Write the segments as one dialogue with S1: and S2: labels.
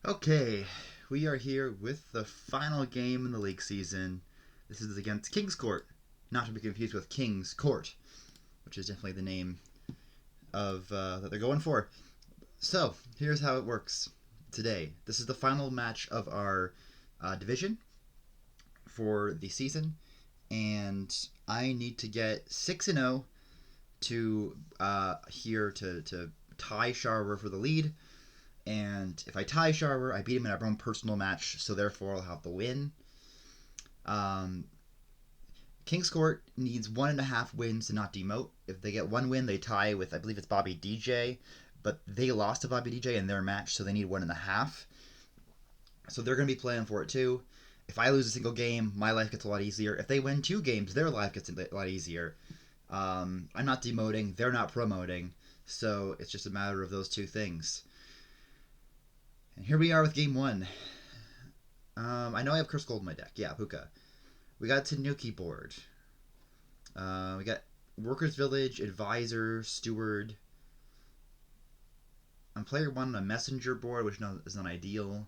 S1: Okay, we are here with the final game in the league season. This is against kingsSkort, not to be confused with kingsSkort, which is definitely the name of that they're going for. So here's how it works today. This is the final match of our division for the season, and I need to get 6-0 to here to tie Sharver for the lead. And if I tie Sharver, I beat him in our own personal match, so therefore I'll have the win. Um, kingsSkort needs 1.5 wins to not demote. If they get one win, they tie with, I believe it's Bobby DJ, but they lost to Bobby DJ in their match, so they need 1.5. So they're going to be playing for it too. If I lose a single game, my life gets a lot easier. If they win 2 games, their life gets a lot easier. I'm not demoting, they're not promoting, so it's just a matter of those two things. And here we are with game one. I know I have Curse Gold in my deck. Yeah, Puka. We got Tanuki board. We got Workers Village, Advisor, Steward. On player one on a Messenger board, which is not ideal.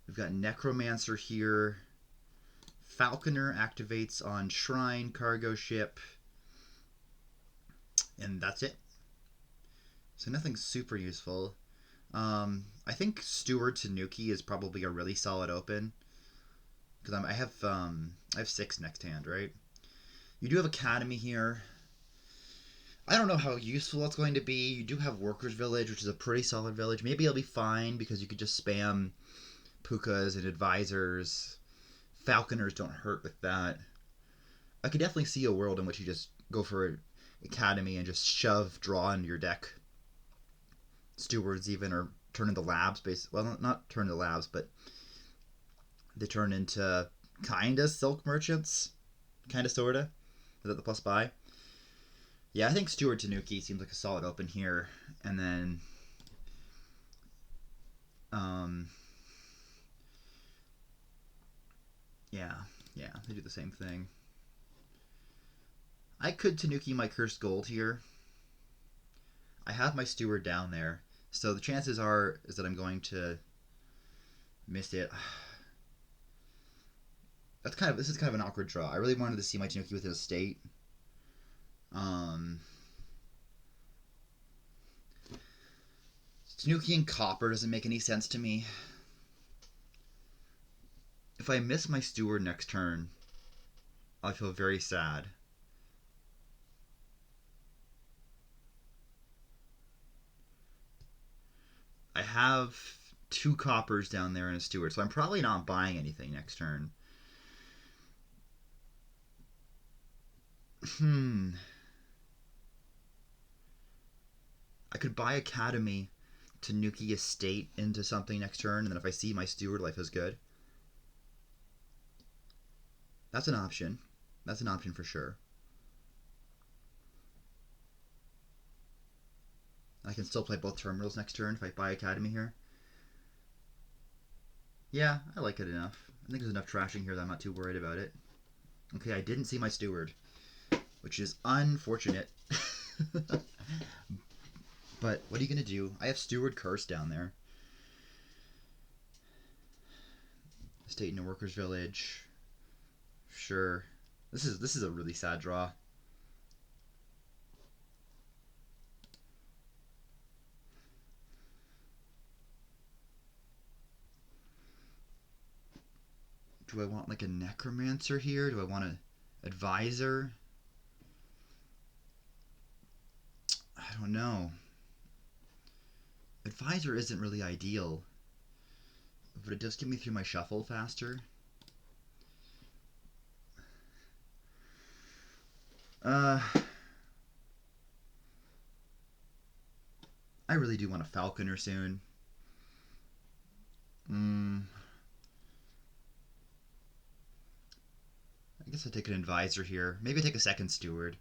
S1: We've got Necromancer here. Falconer activates on Shrine, Cargo Ship. And that's it. So nothing super useful. I think Steward Tanuki is probably a really solid open. Because I have 6 next hand, right? You do have Academy here. I don't know how useful it's going to be. You do have Workers Village, which is a pretty solid village. Maybe it'll be fine because you could just spam Pukas and Advisors. Falconers don't hurt with that. I could definitely see a world in which you just go for Academy and just shove draw into your deck. Stewards even, or turn into labs. Well, not turn into labs, but they turn into kinda silk merchants. Kinda sorta. Is that the plus buy? Yeah, I think Steward Tanuki seems like a solid open here. And then um yeah, they do the same thing. I could Tanuki my Cursed Gold here. I have my Steward down there. So the chances are is that I'm going to miss it. This is kind of an awkward draw. I really wanted to see my Tanuki with his estate. Tanuki and Copper doesn't make any sense to me. If I miss my Steward next turn, I feel very sad. I have 2 coppers down there and a Steward, so I'm probably not buying anything next turn. I could buy Academy Tanuki Estate into something next turn, and then if I see my Steward, life is good. That's an option. That's an option for sure. I can still play both terminals next turn if I buy Academy here. Yeah, I like it enough. I think there's enough trashing here that I'm not too worried about it. Okay, I didn't see my Steward, which is unfortunate. But what are you going to do? I have Steward Curse down there. Estate in a Workers Village. Sure. This is a really sad draw. Do I want like a Necromancer here? Do I want an Advisor? I don't know. Advisor isn't really ideal, but it does get me through my shuffle faster. I really do want a Falconer soon. I guess I'll take an Advisor here. Maybe I'll take a second Steward.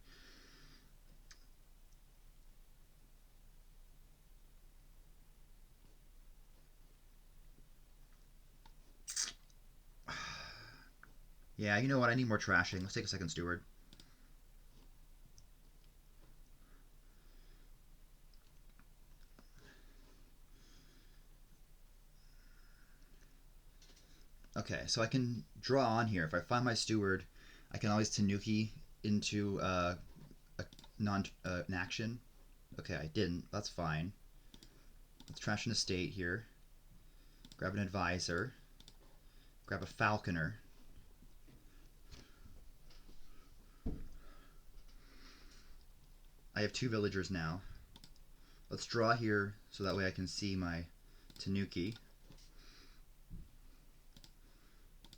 S1: Yeah, you know what? I need more trashing. Let's take a second Steward. Okay, so I can draw on here. If I find my steward, I can always Tanuki into an action. Okay, I didn't. That's fine. Let's trash an estate here. Grab an advisor. Grab a falconer. I have 2 villagers now. Let's draw here so that way I can see my Tanuki.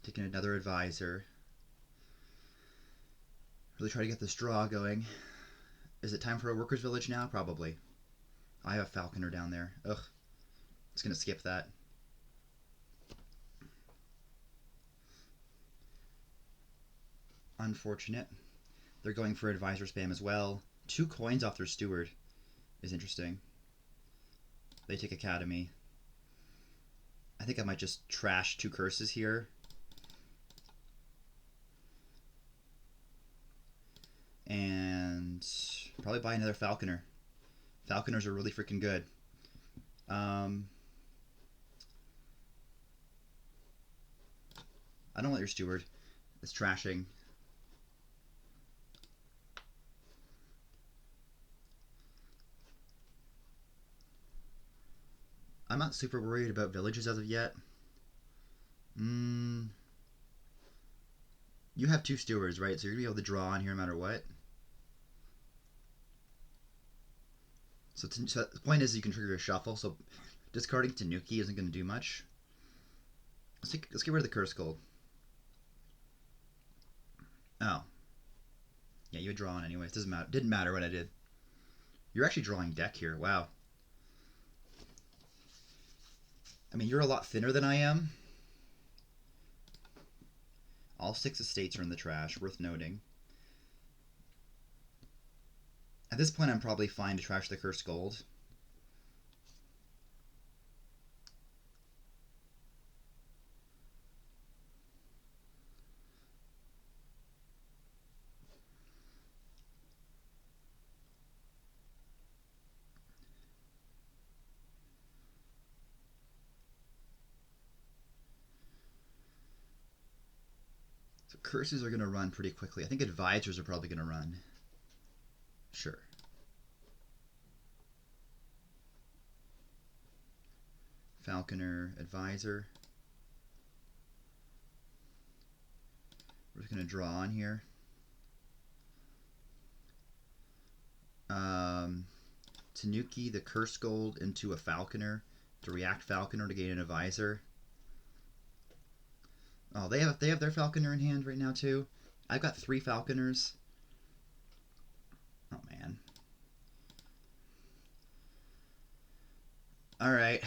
S1: Taking another advisor. Really try to get this draw going. Is it time for a workers' village now? Probably. I have a falconer down there. Ugh. Just gonna skip that. Unfortunate. They're going for advisor spam as well. 2 coins off their steward is interesting. They take academy. I think I might just trash 2 curses here. And probably buy another falconer. Falconers are really freaking good. I don't want your steward. It's trashing. I'm not super worried about villages as of yet. You have 2 stewards, right? So you're going to be able to draw on here no matter what. So the point is you can trigger a shuffle, so discarding Tanuki isn't going to do much. Let's get rid of the Curse Gold. Oh. Yeah, you had drawn anyways. Doesn't matter. Didn't matter what I did. You're actually drawing deck here. Wow. I mean, you're a lot thinner than I am. All 6 estates are in the trash, worth noting. At this point, I'm probably fine to trash the Cursed Gold. So curses are going to run pretty quickly. I think advisors are probably going to run. Sure. Falconer, advisor. We're just going to draw on here. Tanuki the Curse Gold into a Falconer to react Falconer to gain an advisor. Oh, they have their Falconer in hand right now too. I've got 3 Falconers. Oh man. All right.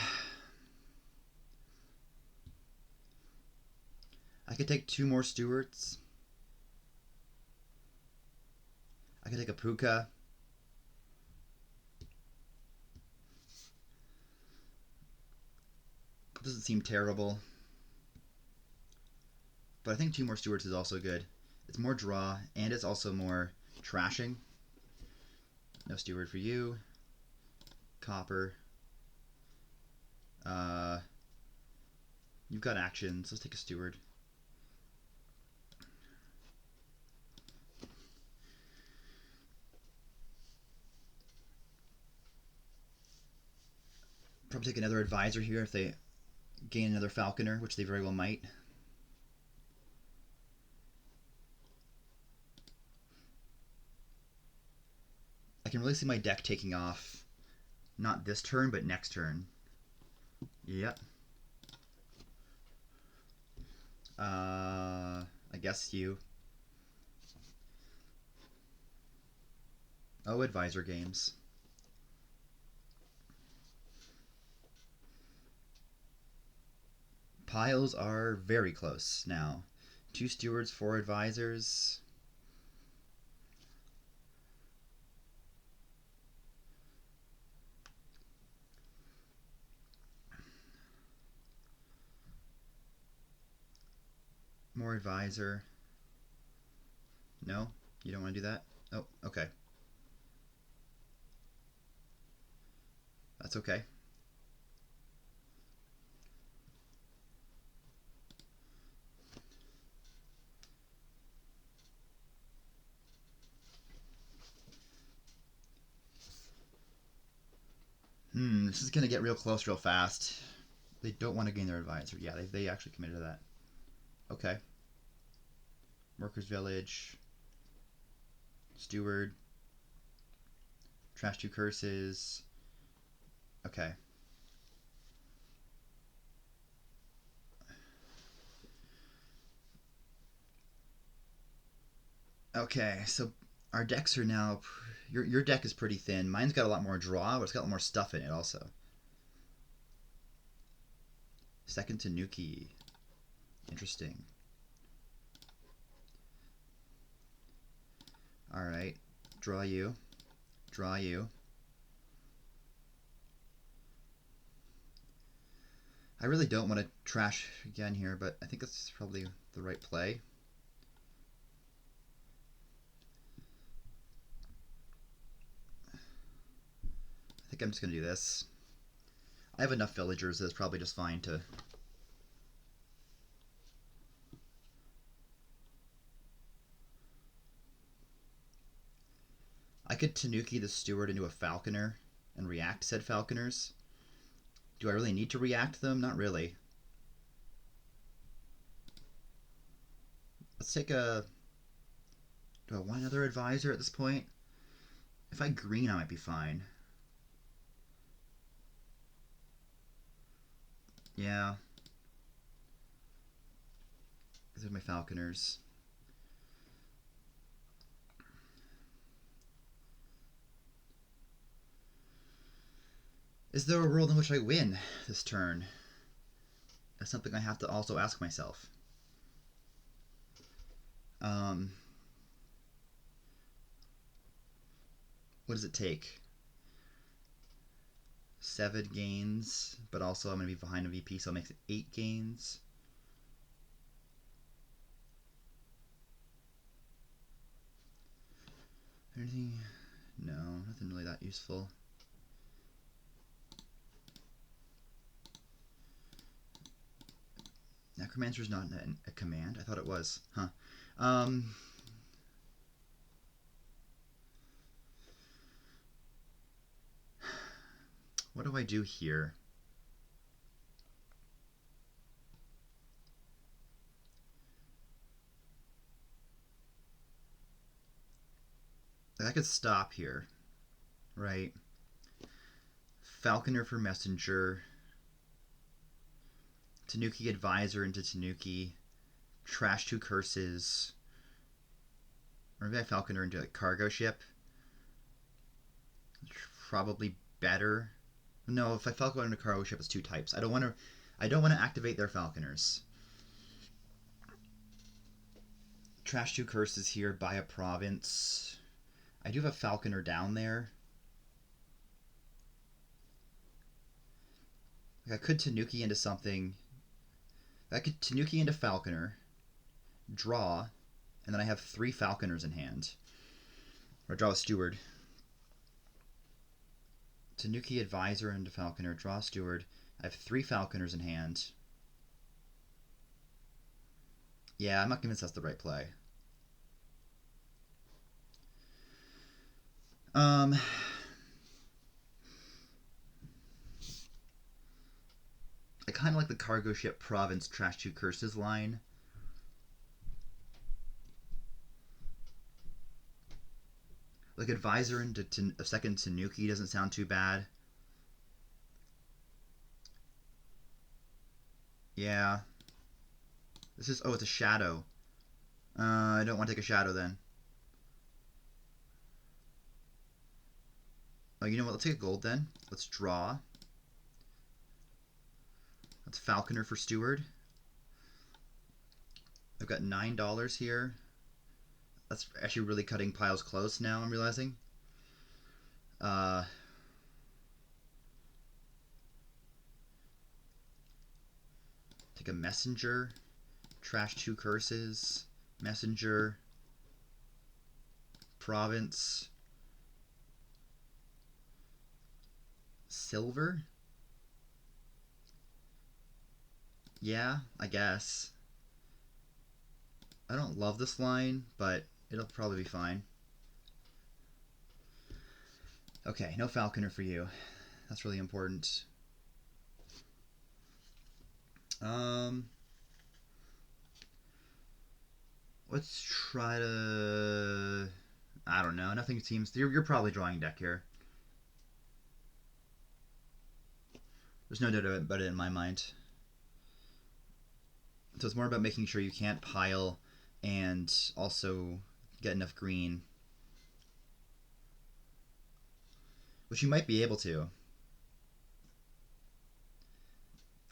S1: I could take 2 more stewards. I could take a Puka. Doesn't seem terrible. But I think 2 more stewards is also good. It's more draw, and it's also more trashing. No steward for you. Copper. You've got actions. Let's take a steward. Probably take another advisor here if they gain another falconer, which they very well might. I can really see my deck taking off. Not this turn, but next turn. Yep. I guess you. Oh, advisor games. Piles are very close now. 2 stewards, 4 advisors. More advisor. No? You don't want to do that? Oh, okay. That's okay. This is gonna get real close real fast. They don't want to gain their advisor. Yeah, they actually committed to that. Okay. Workers' Village. Steward. Trash 2 curses. Okay. Okay, so our decks are now... Your deck is pretty thin. Mine's got a lot more draw, but it's got a lot more stuff in it also. Second Tanuki. Interesting. Alright. Draw you. Draw you. I really don't want to trash again here, but I think that's probably the right play. I think I'm just going to do this. I have enough villagers that it's probably just fine to... I could Tanuki the Steward into a Falconer and react said Falconers. Do I really need to react them? Not really. Let's take a... Do I want another advisor at this point? If I green, I might be fine. Yeah. These are my Falconers. Is there a world in which I win this turn? That's something I have to also ask myself. What does it take? 7 gains, but also I'm going to be behind a VP, so it makes it 8 gains. Anything? No, nothing really that useful. Necromancer's not a command? I thought it was. Huh. What do I do here? I could stop here, right? Falconer for Messenger. Tanuki Advisor into Tanuki. Trash 2 curses. Or maybe I Falconer into a cargo ship. Probably better. No, if I Falconer into cargo ship, it's 2 types. I don't want to activate their Falconers. Trash 2 curses here. Buy a province. I do have a Falconer down there. Like I could Tanuki into something. I could Tanuki into Falconer, draw, and then I have 3 Falconers in hand. Or draw a Steward. Tanuki Advisor into Falconer, draw Steward. I have 3 Falconers in hand. Yeah, I'm not convinced that's the right play. I kind of like the cargo ship province trash 2 curses line. Like advisor into a second Tanuki doesn't sound too bad. Yeah. This is... Oh, it's a shadow. I don't want to take a shadow then. Oh, you know what? Let's take a gold then. Let's draw. That's Falconer for Steward. I've got $9 here. That's actually really cutting piles close now, I'm realizing. Take a Messenger. Trash 2 curses. Messenger. Province. Silver? Yeah, I guess. I don't love this line, but it'll probably be fine. Okay, no Falconer for you. That's really important. Let's try to... I don't know. Nothing seems... You're probably drawing deck here. There's no doubt about it in my mind. So it's more about making sure you can't pile and also get enough green. Which you might be able to.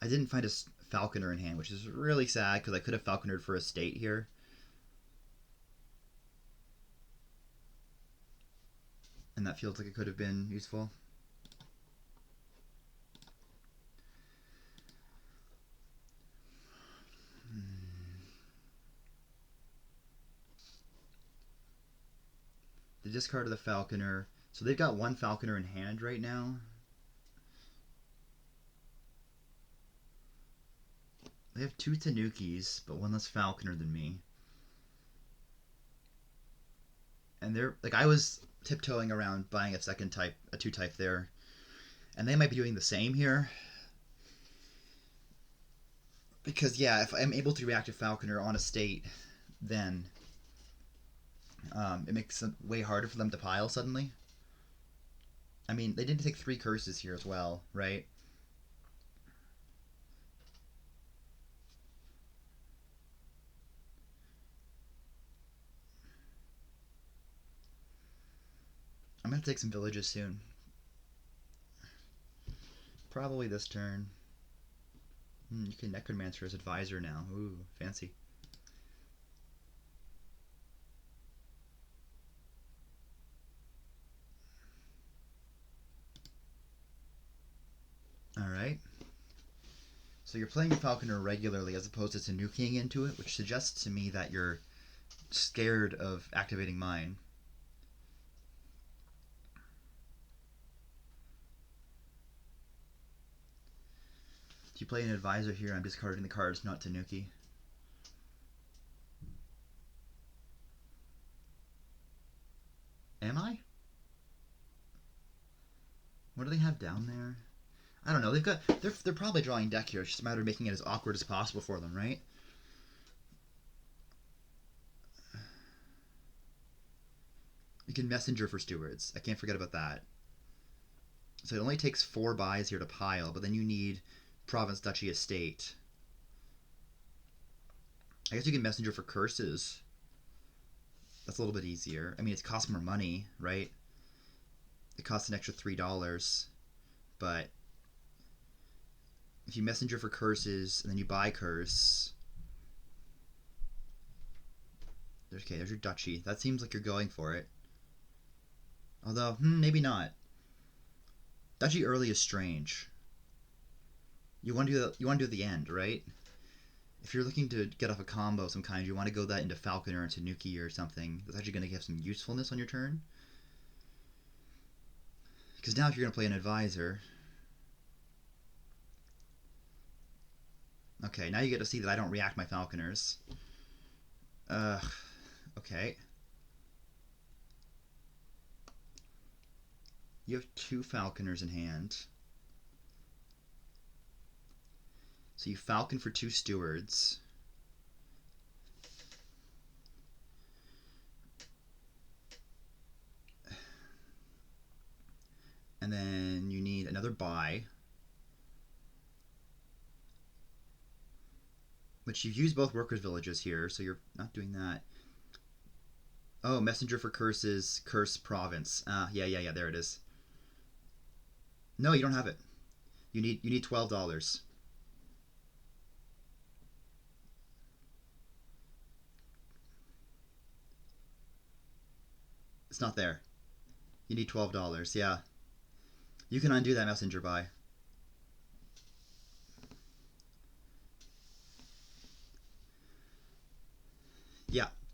S1: I didn't find a falconer in hand, which is really sad because I could have falconered for a state here. And that feels like it could have been useful. The discard of the falconer. So they've got one falconer in hand right now. They have two Tanukis, but one less falconer than me. And they're like, I was tiptoeing around buying a second type, a 2-type there, and they might be doing the same here. Because yeah, if I'm able to react to falconer on a state, then it makes it way harder for them to pile suddenly. I mean, they did take 3 curses here as well, right? I'm gonna take some villages soon. Probably this turn. You can Necromancer as advisor now. Ooh, fancy. Alright. So you're playing Falconer regularly as opposed to Tanukiing into it, which suggests to me that you're scared of activating mine. If you play an advisor here, I'm discarding the cards, not Tanuki. Am I? What do they have down there? I don't know. They're probably drawing deck here. It's just a matter of making it as awkward as possible for them, right? You can messenger for stewards. I can't forget about that. So it only takes 4 buys here to pile, but then you need province, duchy, estate. I guess you can messenger for curses. That's a little bit easier. I mean, it costs more money, right? It costs an extra $3, but if you messenger for curses and then you buy curse, there's your duchy. That seems like you're going for it. Although, maybe not. Duchy early is strange. You want to do it at the end, right? If you're looking to get off a combo of some kind, you want to go that into Falconer or Tanuki or something. That's actually going to have some usefulness on your turn. Because now if you're going to play an advisor... Okay, now you get to see that I don't react my Falconers. Okay. You have 2 Falconers in hand. So you Falcon for 2 stewards. And then you need another buy. Which you've used both workers' villages here, so you're not doing that. Oh, messenger for curses, curse province. Yeah, there it is. No, you don't have it. You need $12. It's not there. You need $12, yeah. You can undo that messenger buy.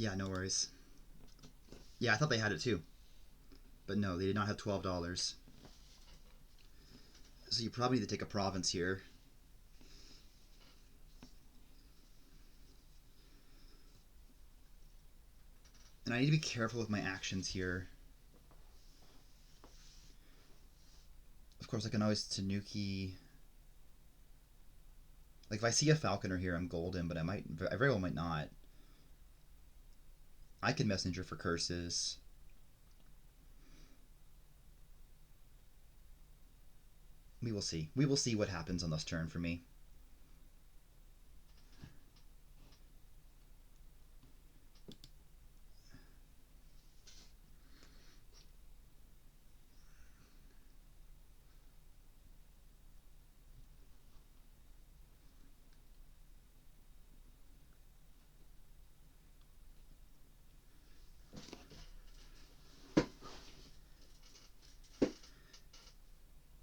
S1: Yeah, no worries. Yeah, I thought they had it too. But no, they did not have $12. So you probably need to take a province here. And I need to be careful with my actions here. Of course, I can always Tanuki. Like, if I see a Falconer here, I'm golden, but I very well might not. I can Messenger for curses. We will see. We will see what happens on this turn for me.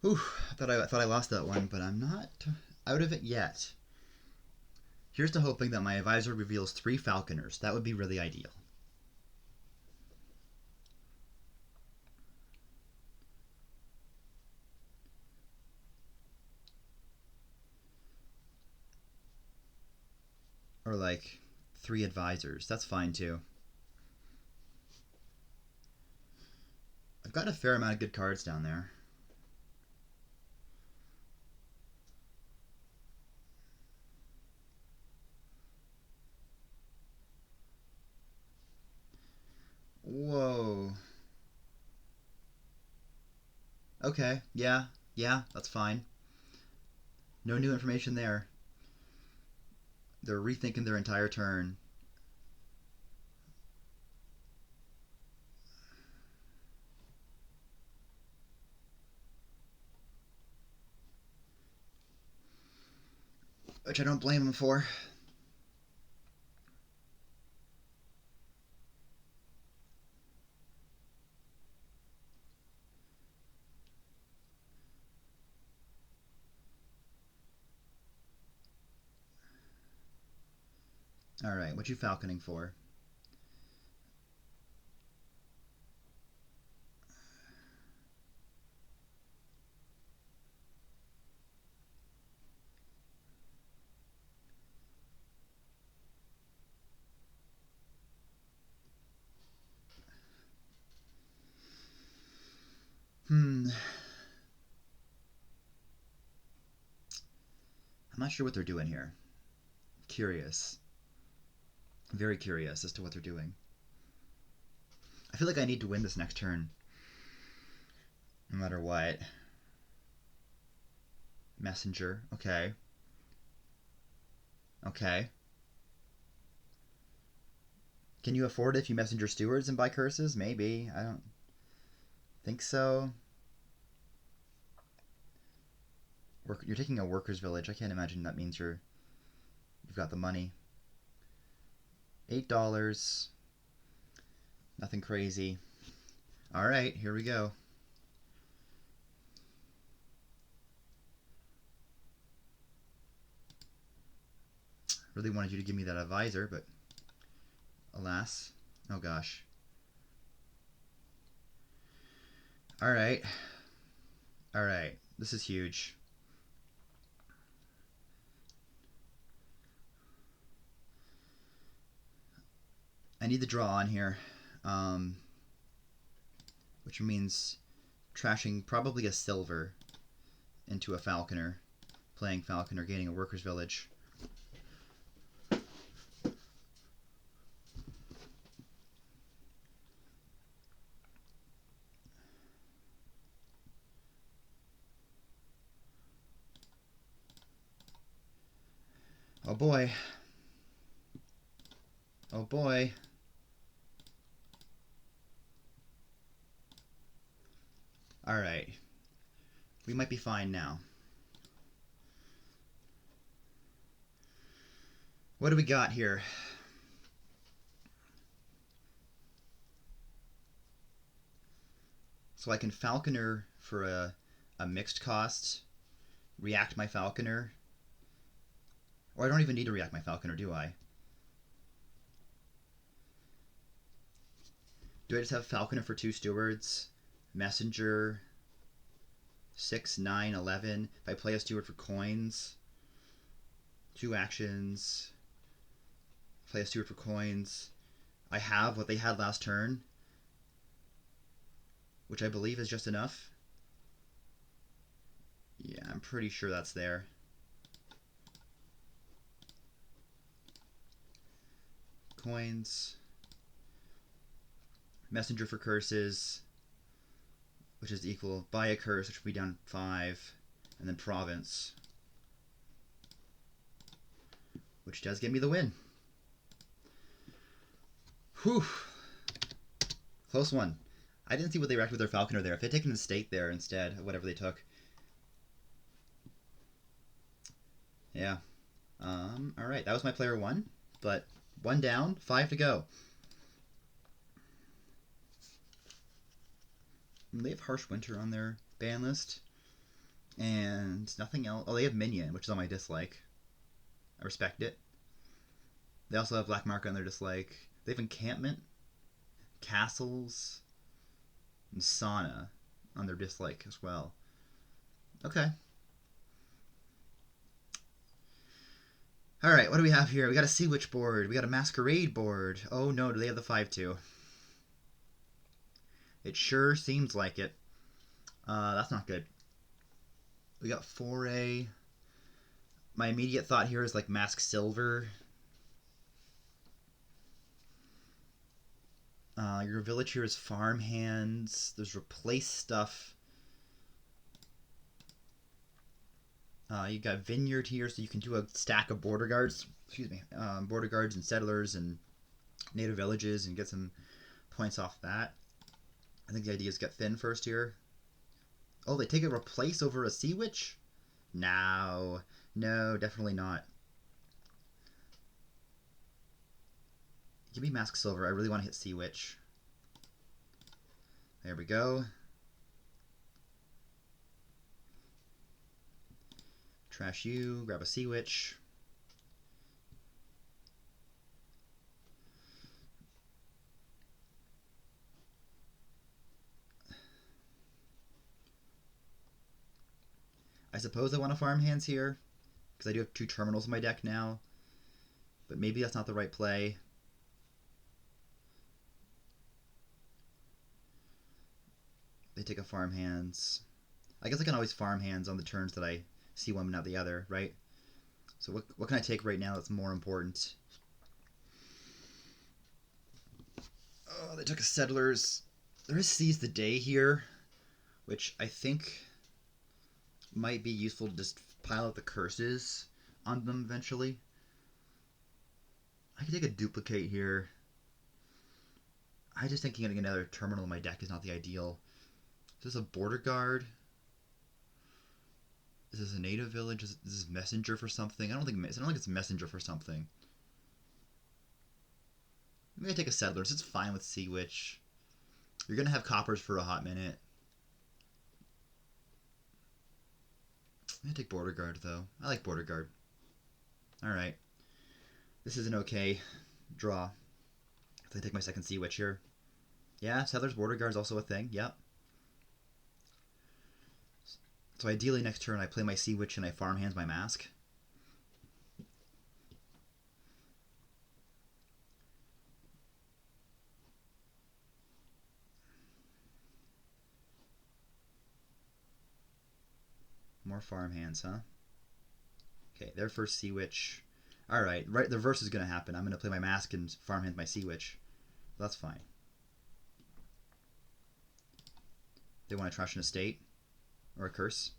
S1: Ooh, I thought I lost that one, but I'm not out of it yet. Here's to hoping that my advisor reveals 3 Falconers. That would be really ideal. Or like 3 advisors. That's fine too. I've got a fair amount of good cards down there. Whoa. Okay, yeah, that's fine. No new information there. They're rethinking their entire turn. Which I don't blame them for. Alright, what you falconing for? I'm not sure what they're doing here. Curious. Very curious as to what they're doing. I feel like I need to win this next turn. No matter what. Messenger. Okay. Okay. Can you afford it if you messenger stewards and buy curses? Maybe. I don't think so. You're taking a workers' village. I can't imagine that means you've got the money. $8. Nothing crazy. Alright, here we go. Really wanted you to give me that advisor, but alas. Oh gosh. Alright. Alright. This is huge. I need the draw on here. Which means trashing probably a silver into a falconer. Playing falconer, gaining a workers' village. Oh boy. Oh boy. Alright. We might be fine now. What do we got here? So I can falconer for a mixed cost, react my falconer. Or I don't even need to react my falconer, do I? Do I just have falconer for 2 stewards? Messenger 6, 9, 11. If I play a steward for coins, 2 actions. Play a steward for coins. I have what they had last turn, which I believe is just enough. Yeah, I'm pretty sure that's there. Coins. Messenger for curses, which is equal buy a curse, which would be down 5, and then province, which does get me the win. Whew. Close one. I didn't see what they reacted with their falconer there. If they'd taken the state there instead of whatever they took. Yeah. Alright, that was my player 1, but 1 down, 5 to go. They have Harsh Winter on their ban list. And nothing else. Oh, they have Minion, which is on my dislike. I respect it. They also have Black Market on their dislike. They have Encampment, Castles, and Sauna on their dislike as well. Okay. Alright, what do we have here? We got a Sea Witch board. We got a Masquerade board. Oh no, do they have the 5-2? It sure seems like it. That's not good. We got Foray. My immediate thought here is like Mask Silver. Your village here is Farmhands. There's Replace stuff. You got Vineyard here, so you can do a stack of border guards. Excuse me. Border guards and settlers and native villages and get some points off that. I think the idea is get Thin first here. Oh, they take a Replace over a Sea Witch? No. No, definitely not. Give me Mask Silver. I really want to hit Sea Witch. There we go. Trash you. Grab a Sea Witch. I suppose I want to farm hands here, because I do have 2 terminals in my deck now. But maybe that's not the right play. They take a farm hands. I guess I can always farm hands on the turns that I see one but not the other, right? So what can I take right now that's more important? Oh, they took a Settlers. There is Seize the Day here, which I think might be useful to just pile up the curses on them eventually. I could take a Duplicate here. I just think getting another terminal in my deck is not the ideal. Is this a Border Guard? Is this a native village? Is this Messenger for something? I don't think it's Messenger for something. I'm gonna take a Settlers. It's fine with Sea Witch. You're gonna have coppers for a hot minute. I'm gonna take Border Guard though. I like Border Guard. Alright. This is an okay draw. If I take my second Sea Witch here. Yeah, Settlers Border Guard is also a thing. Yep. So ideally next turn I play my Sea Witch and I farmhands my Mask. More farmhands, huh? Okay, their first Sea Witch. Alright, right, the reverse is going to happen. I'm going to play my Mask and farmhand my Sea Witch. That's fine. They want to trash an estate? Or a curse?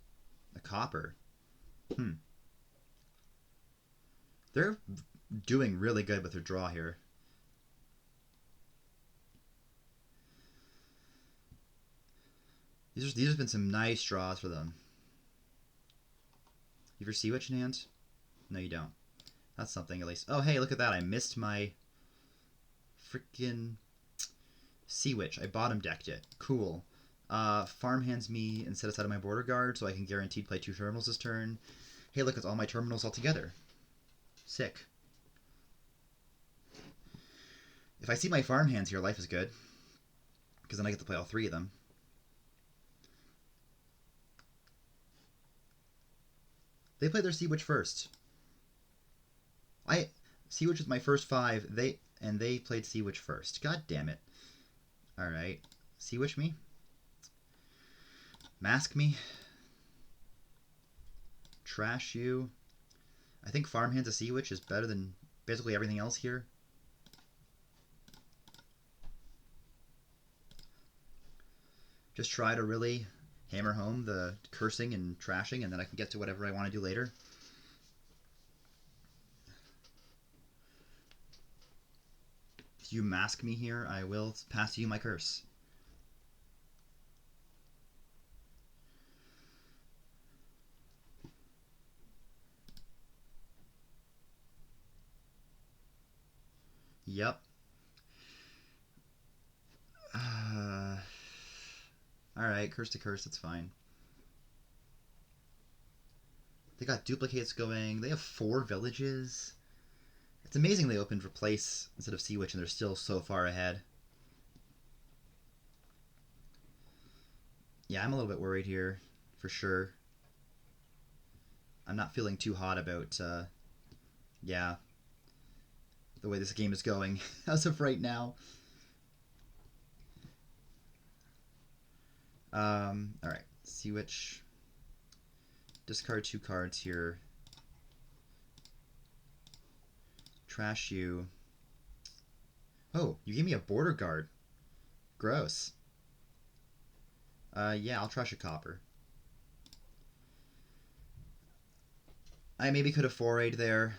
S1: A copper? They're doing really good with their draw here. These have been some nice draws for them. You ever Sea Witch in hand? No, you don't. That's something at least. Oh, hey, look at that. I missed my freaking Sea Witch. I bottom decked it. Cool. Farmhands me and set aside my Border Guard so I can guaranteed play 2 terminals this turn. Hey, look, it's all my terminals all together. Sick. If I see my farmhands here, life is good. Because then I get to play all 3 of them. They played their Sea Witch first. Sea Witch is my first 5. They played Sea Witch first. God damn it. Alright. Sea Witch me. Mask me. trash you. I think Farmhands a Sea Witch is better than basically everything else here. Just try to really hammer home the cursing and trashing, and then I can get to whatever I want to do later. If you mask me here, I will pass you my curse. Yep. Alright, curse to curse, that's fine. They got duplicates going. They have 4 villages. It's amazing they opened Replace instead of Sea Witch and they're still so far ahead. Yeah, I'm a little bit worried here, for sure. I'm not feeling too hot about, yeah, the way this game is going as of right now. Alright, Sea Witch. Discard 2 cards here. Trash you. Oh, you gave me a border guard. Gross. Yeah, I'll trash a copper. I maybe could have forayed there.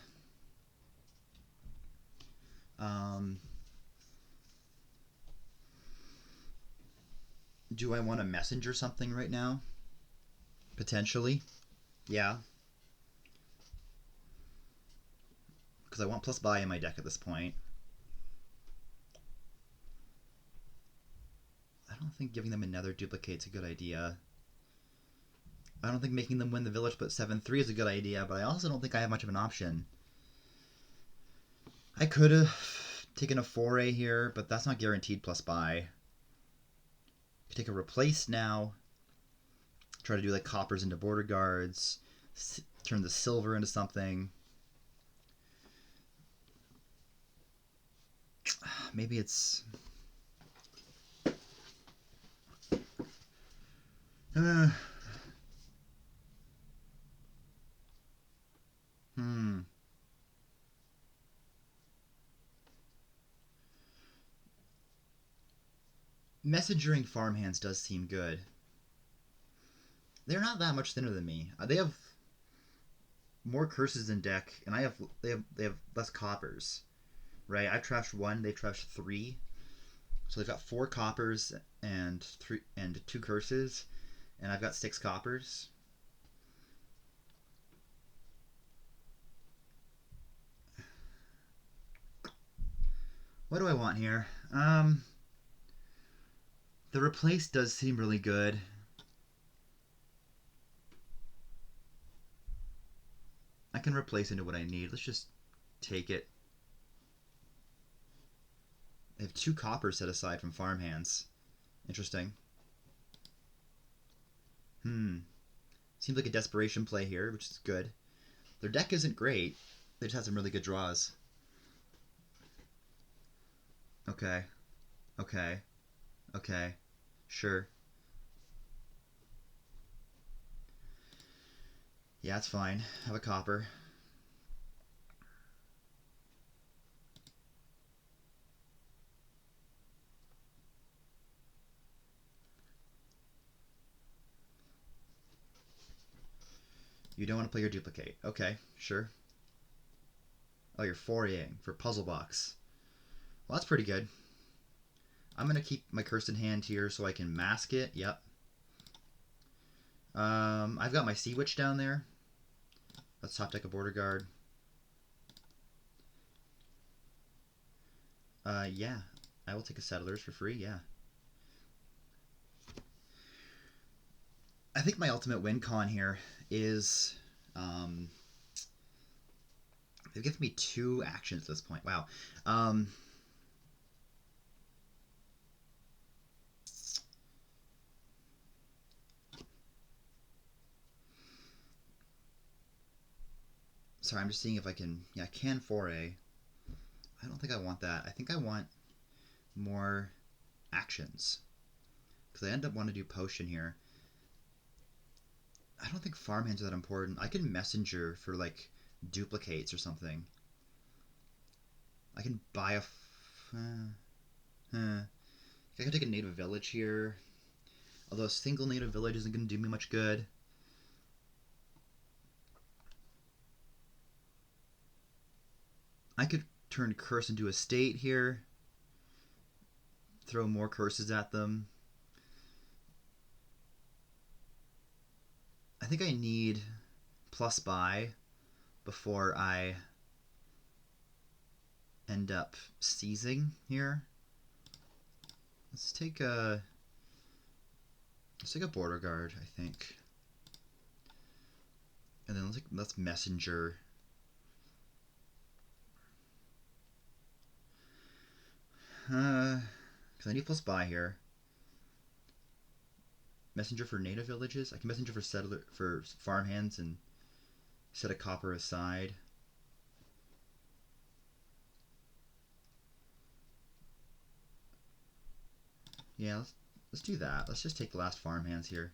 S1: Do I want to messenger something right now? Potentially. Yeah. Because I want plus buy in my deck at this point. I don't think giving them another duplicate's a good idea. I don't think making them win the village but 7-3 is a good idea, but I also don't think I have much of an option. I could have taken a foray here, but that's not guaranteed plus buy. I could take a replace now. Try to do like coppers into border guards. Turn the silver into something. Maybe it's... Messengering Farmhands does seem good. They're not that much thinner than me. They have more curses in deck, and they have less coppers. Right? I've trashed 1, they've trashed 3. So they've got 4 coppers and 2 curses, and I've got 6 coppers. What do I want here? The replace does seem really good. I can replace into what I need. Let's just take it. I have 2 coppers set aside from Farmhands. Interesting. Seems like a desperation play here, which is good. Their deck isn't great. They just have some really good draws. Okay. Okay. Okay. Sure. Yeah, it's fine. Have a copper. You don't want to play your duplicate. Okay, sure. Oh, you're foraying for Puzzle Box. Well, that's pretty good. I'm going to keep my curse in hand here so I can mask it. Yep. I've got my Sea Witch down there. Let's top deck a border guard. Yeah. I will take a Settlers for free, yeah. I think my ultimate win con here is... they've given me 2 actions at this point. Wow. Sorry, I'm just seeing if I can... Yeah, I can foray. I don't think I want that. I think I want more actions. Because I end up wanting to do potion here. I don't think farmhands are that important. I can messenger for like duplicates or something. I can buy a. I can take a native village here. Although a single native village isn't going to do me much good. I could turn curse into a state here. Throw more curses at them. I think I need plus buy before I end up seizing here. Let's take a border guard, I think. And then let's messenger. Because I need plus buy here. Messenger for native villages. I can messenger for settler for farmhands and set a copper aside. Yeah, let's do that. Let's just take the last farmhands here.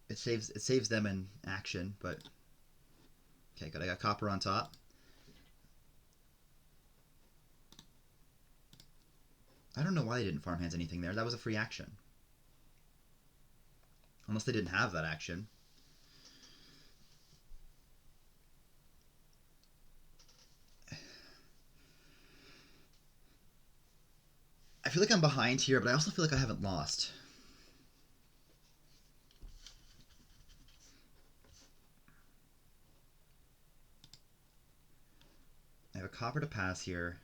S1: It saves them in action, but okay, good. I got copper on top. I don't know why they didn't farmhands anything there. That was a free action. Unless they didn't have that action. I feel like I'm behind here, but I also feel like I haven't lost. I have a copper to pass here.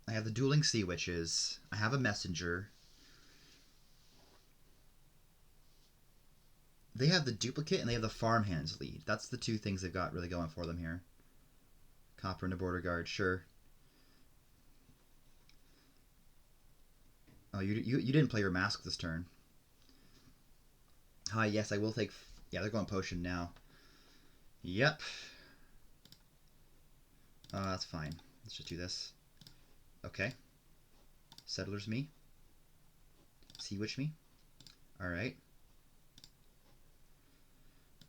S1: I have the dueling sea witches. I have a messenger. They have the duplicate and they have the farmhands lead. That's the two things they've got really going for them here. Copper and a border guard, sure. Oh, you didn't play your mask this turn. Hi, yes, I will take... Yeah, they're going potion now. Yep. That's fine. Let's just do this. Okay. Settlers me. Sea Witch me. Alright.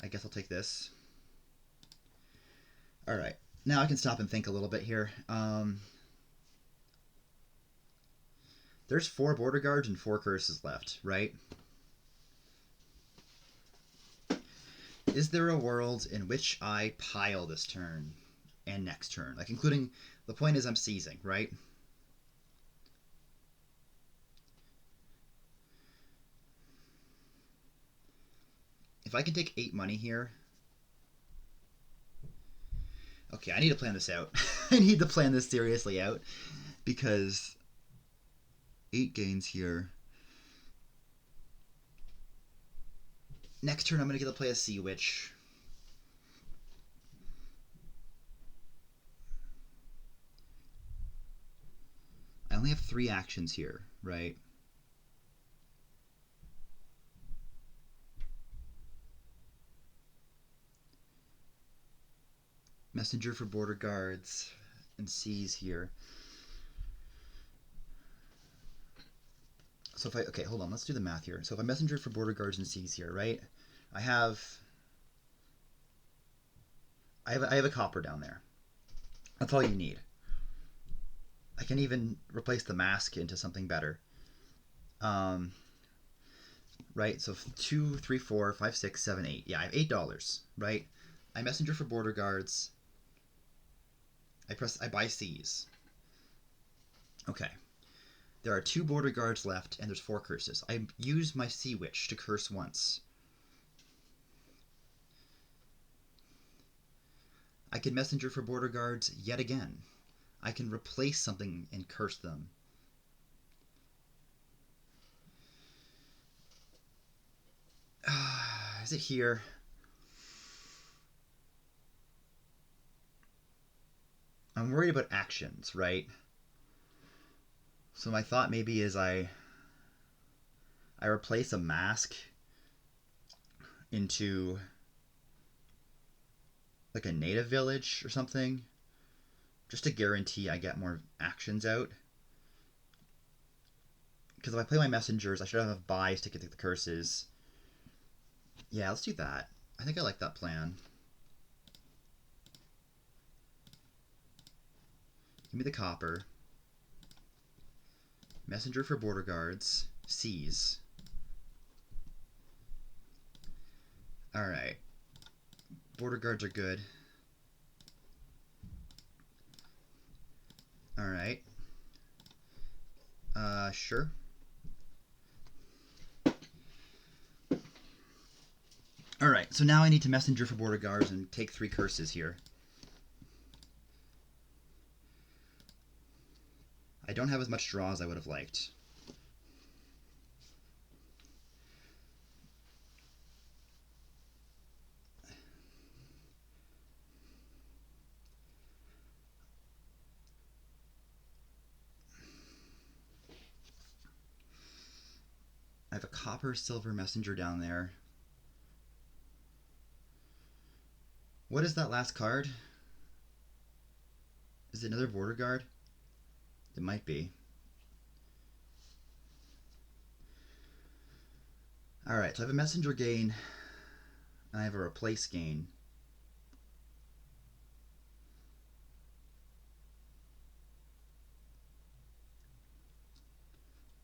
S1: I guess I'll take this. Alright. Now I can stop and think a little bit here. There's 4 border guards and 4 curses left, right? Is there a world in which I pile this turn and next turn? Like, including... The point is I'm seizing, right? If I can take 8 money here... Okay, I need to plan this out. I need to plan this seriously out. Because 8 gains here. Next turn I'm going to get to play a Sea Witch. I only have 3 actions here, right? Messenger for border guards and seas here. So if I... Okay, hold on. Let's do the math here. So if I messenger for border guards and seas here, right? I have a copper down there. That's all you need. I can even replace the mask into something better. Right, so 2, 3, 4, 5, 6, 7, 8. Yeah, I have $8, right? I messenger for border guards. I buy seas. Okay. There are 2 border guards left, and there's 4 curses. I use my Sea Witch to curse once. I can messenger for border guards yet again. I can replace something and curse them. Is it here? I'm worried about actions, right? So my thought maybe is I replace a mask into like a native village or something, just to guarantee I get more actions out. Because if I play my messengers, I should have enough buys to get the curses. Yeah, let's do that. I think I like that plan. Give me the copper. Messenger for border guards. Seize. Alright. Border guards are good. Alright. Sure. Alright, so now I need to messenger for border guards and take 3 curses here. I don't have as much draw as I would have liked. I have a copper silver messenger down there. What is that last card? Is it another border guard? It might be. Alright, so I have a messenger gain, and I have a replace gain.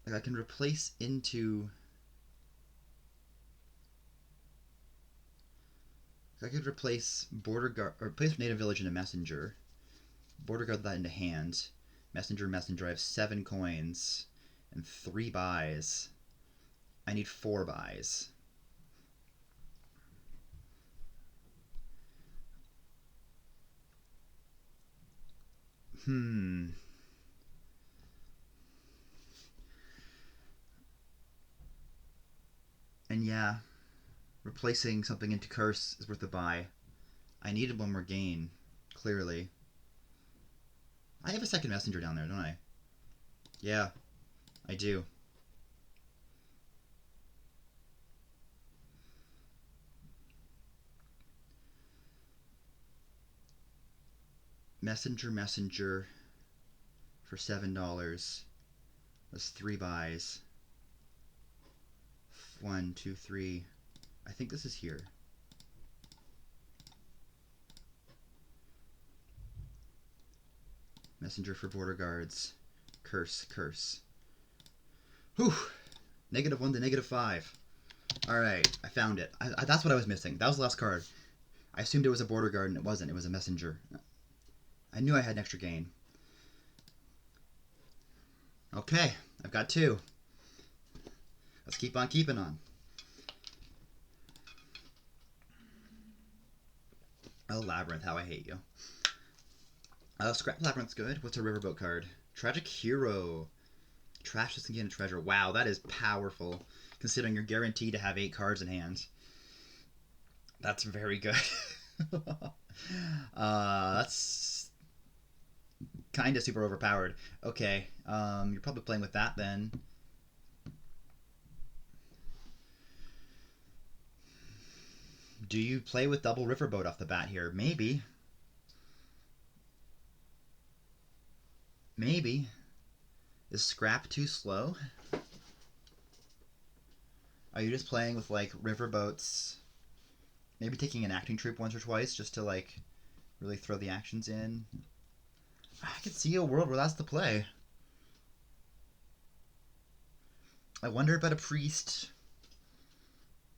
S1: Like I can replace into... I could replace border guard, or replace native village into messenger. Border guard that into hand. Messenger, messenger. I have 7 coins and 3 buys. I need 4 buys. And yeah, replacing something into curse is worth a buy. I needed 1 more gain, clearly. I have a second messenger down there, don't I? Yeah, I do. Messenger, messenger for $7. That's 3 buys. 1, 2, 3. I think this is here. Messenger for border guards. Curse, curse. Whew! -1 to -5. Alright, I found it. That's what I was missing. That was the last card. I assumed it was a border guard and it wasn't. It was a messenger. I knew I had an extra gain. Okay, I've got 2. Let's keep on keeping on. Oh, Labyrinth, how I hate you. Scrap Labyrinth's good. What's a riverboat card? Tragic Hero. Trash this and gain a treasure. Wow, that is powerful, considering you're guaranteed to have 8 cards in hand. That's very good. That's kind of super overpowered. Okay, you're probably playing with that then. Do you play with double riverboat off the bat here? Maybe. Maybe. Is scrap too slow? Are you just playing with like riverboats? Maybe taking an acting troop once or twice just to like really throw the actions in? I could see a world where that's the play. I wonder about a priest.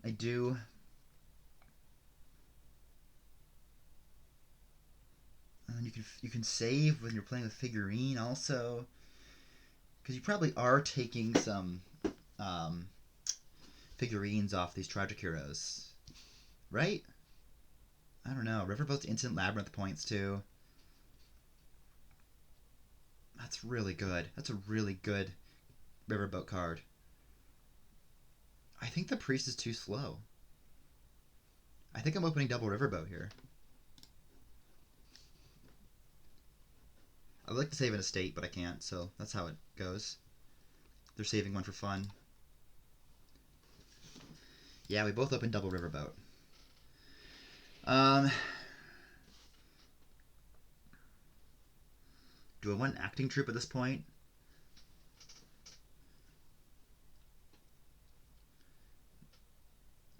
S1: I do. And you can save when you're playing with figurine also, because you probably are taking some figurines off these tragic heroes, right? I don't know. Riverboat's instant labyrinth points too. That's really good. That's a really good riverboat card. I think the priest is too slow. I think I'm opening double riverboat here. I'd like to save an estate, but I can't, so that's how it goes. They're saving one for fun. Yeah, we both opened double riverboat. Do I want an acting troop at this point?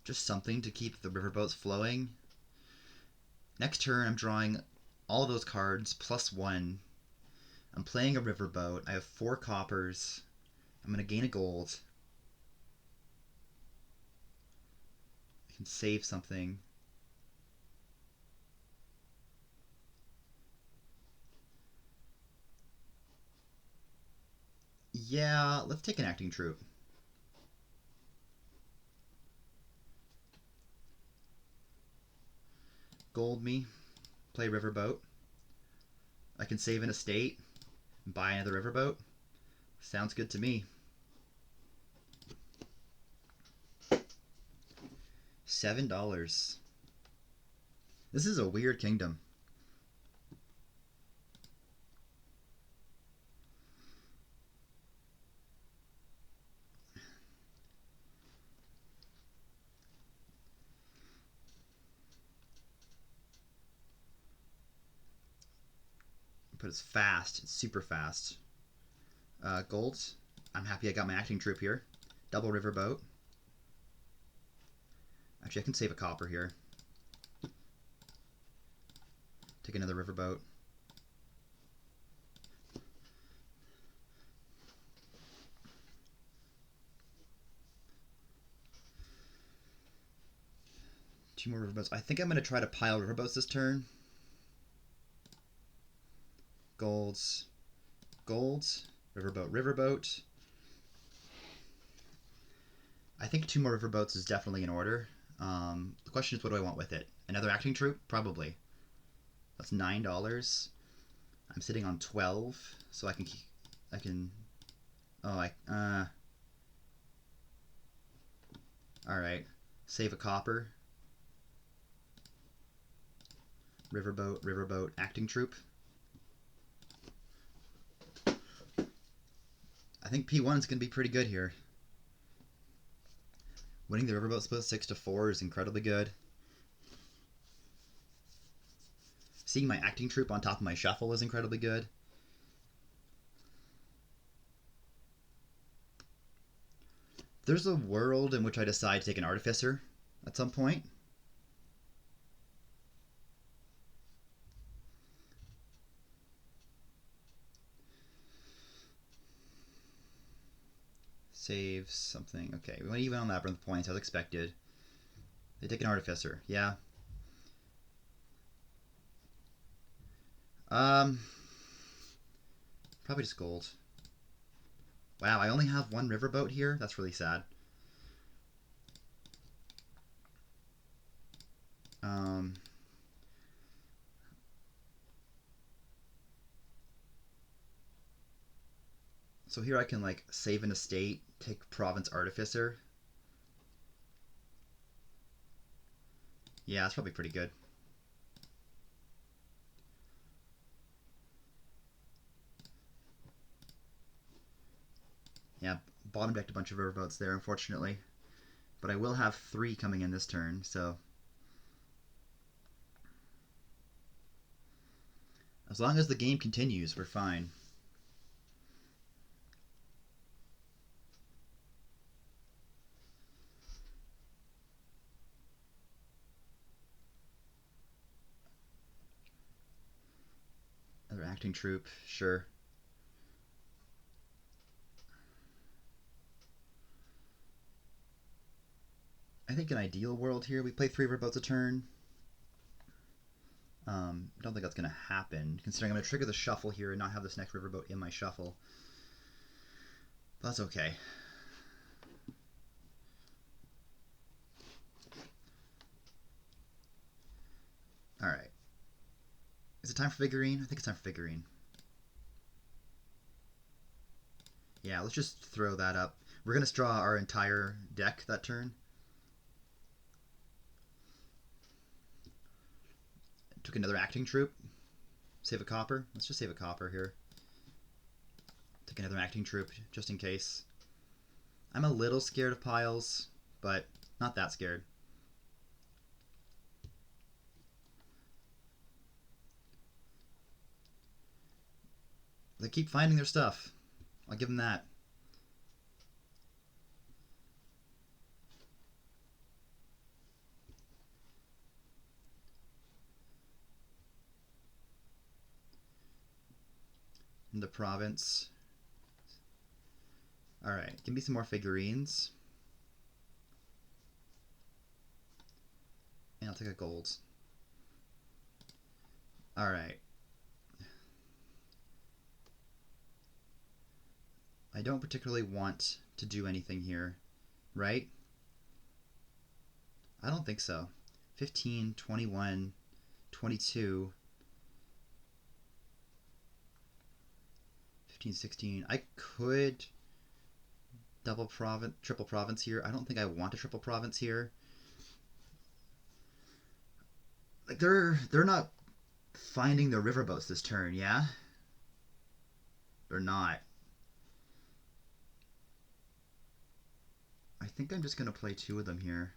S1: Just something to keep the riverboats flowing. Next turn, I'm drawing all of those cards plus 1. I'm playing a riverboat. I have 4 coppers. I'm going to gain a gold. I can save something. Yeah, let's take an acting troop. Gold me. Play riverboat. I can save an estate. Buy another riverboat. Sounds good to me. $7. This is a weird kingdom. But it's fast. It's super fast. Gold. I'm happy I got my acting troop here. Double riverboat. Actually, I can save a copper here. Take another riverboat. Two more riverboats. I think I'm going to try to pile riverboats this turn. Golds. Golds. Riverboat. Riverboat. I think 2 more riverboats is definitely in order. The question is, what do I want with it? Another acting troop? Probably. That's $9. I'm sitting on 12, so I can. Oh, all right. Save a copper. Riverboat, riverboat, acting troop. I think P1 is going to be pretty good here. Winning the riverboat split 6-4 is incredibly good. Seeing my acting troop on top of my shuffle is incredibly good. There's a world in which I decide to take an artificer at some point. Save something. Okay, we went even on labyrinth points as expected. They take an artificer. Yeah. Probably just gold. Wow, I only have 1 riverboat here? That's really sad. So here I can like save an estate, take province artificer. Yeah, that's probably pretty good. Yeah, bottom decked a bunch of riverboats there, unfortunately. But I will have 3 coming in this turn, so as long as the game continues, we're fine. Another acting troop, sure. I think an ideal world here, we play 3 riverboats a turn. I don't think that's going to happen, considering I'm going to trigger the shuffle here and not have this next riverboat in my shuffle. But that's okay. Alright. Is it time for figurine? I think it's time for figurine. Yeah, let's just throw that up. We're going to draw our entire deck that turn. Took another acting troop. Save a copper. Let's just save a copper here. Take another acting troop, just in case. I'm a little scared of piles, but not that scared. They keep finding their stuff. I'll give them that. into province. Alright, give me some more figurines. And I'll take a gold. Alright. I don't particularly want to do anything here, right? I don't think so. 15, 21, 22, 15, 16. I could double province, triple province here. I don't think I want a triple province here. Like they're not finding the riverboats this turn, yeah? They're not. I think I'm just gonna play 2 of them here.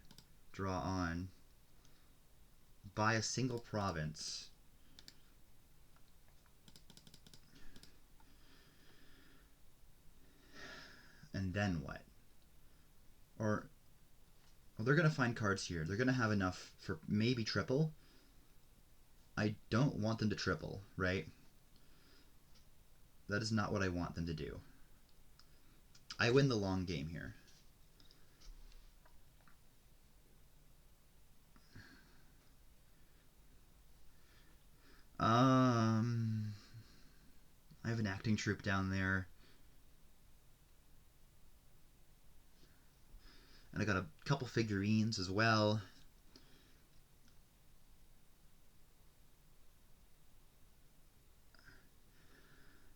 S1: Draw on. Buy a single province. And then what? Or, well, they're going to find cards here. They're going to have enough for maybe triple. I don't want them to triple, right? That is not what I want them to do. I win the long game here. I have an acting troupe down there. And I got a couple figurines as well.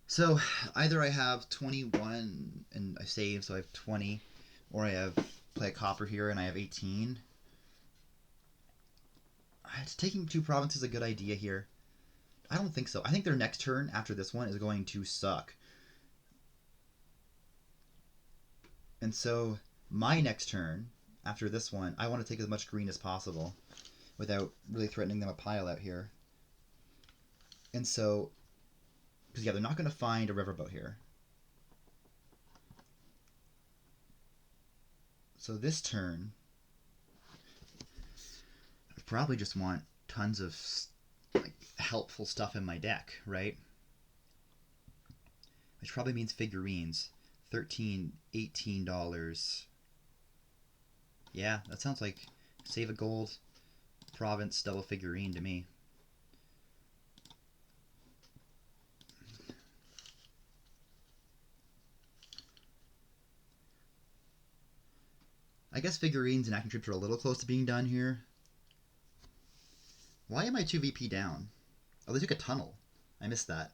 S1: So either I have 21 and I save, so I have 20, or I have play a copper here and I have 18. Is taking 2 provinces a good idea here? I don't think so. I think their next turn after this one is going to suck. And so my next turn after this one, I want to take as much green as possible without really threatening them a pile out here. And so, because yeah, they're not going to find a riverboat here. So this turn, I probably just want tons of like helpful stuff in my deck, right? Which probably means figurines. $13, $18. Yeah, that sounds like save a gold, province, double figurine to me. I guess figurines and acting troops are a little close to being done here. Why am I 2 VP down? Oh, they took a tunnel. I missed that.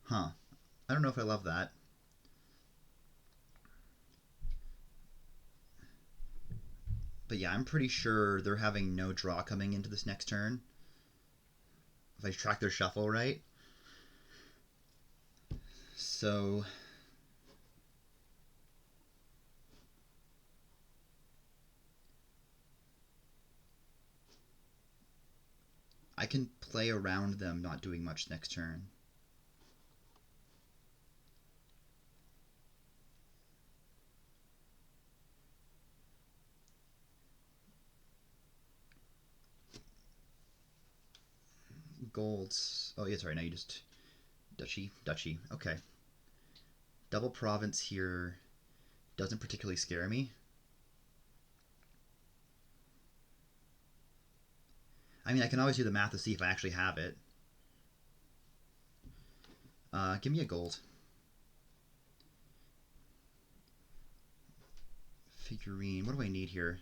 S1: Huh. I don't know if I love that. But yeah, I'm pretty sure they're having no draw coming into this next turn. If I track their shuffle right. So I can play around them not doing much next turn. Golds. Oh, yeah, sorry. Now you just duchy. Okay. Double province here doesn't particularly scare me. I mean, I can always do the math to see if I actually have it. Give me a gold. Figurine. What do I need here?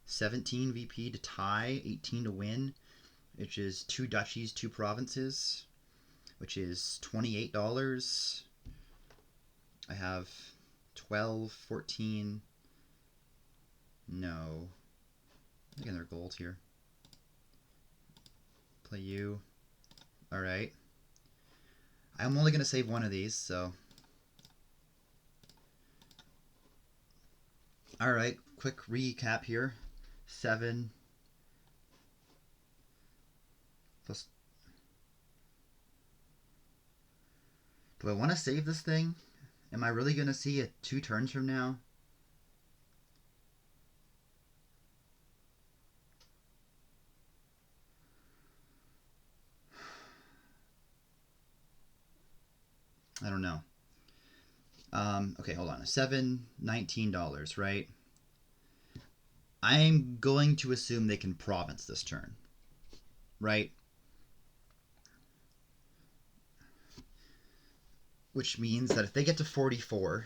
S1: 17 VP to tie, 18 to win, which is 2 duchies, 2 provinces, which is $28. I have 12, 14. No. Again, they're gold here. Play you. Alright. I'm only going to save one of these, so. Alright, quick recap here. 7 plus. Do I want to save this thing? Am I really going to see it 2 turns from now? I don't know. Okay, hold on. $19, right? I'm going to assume they can province this turn, right? Which means that if they get to 44,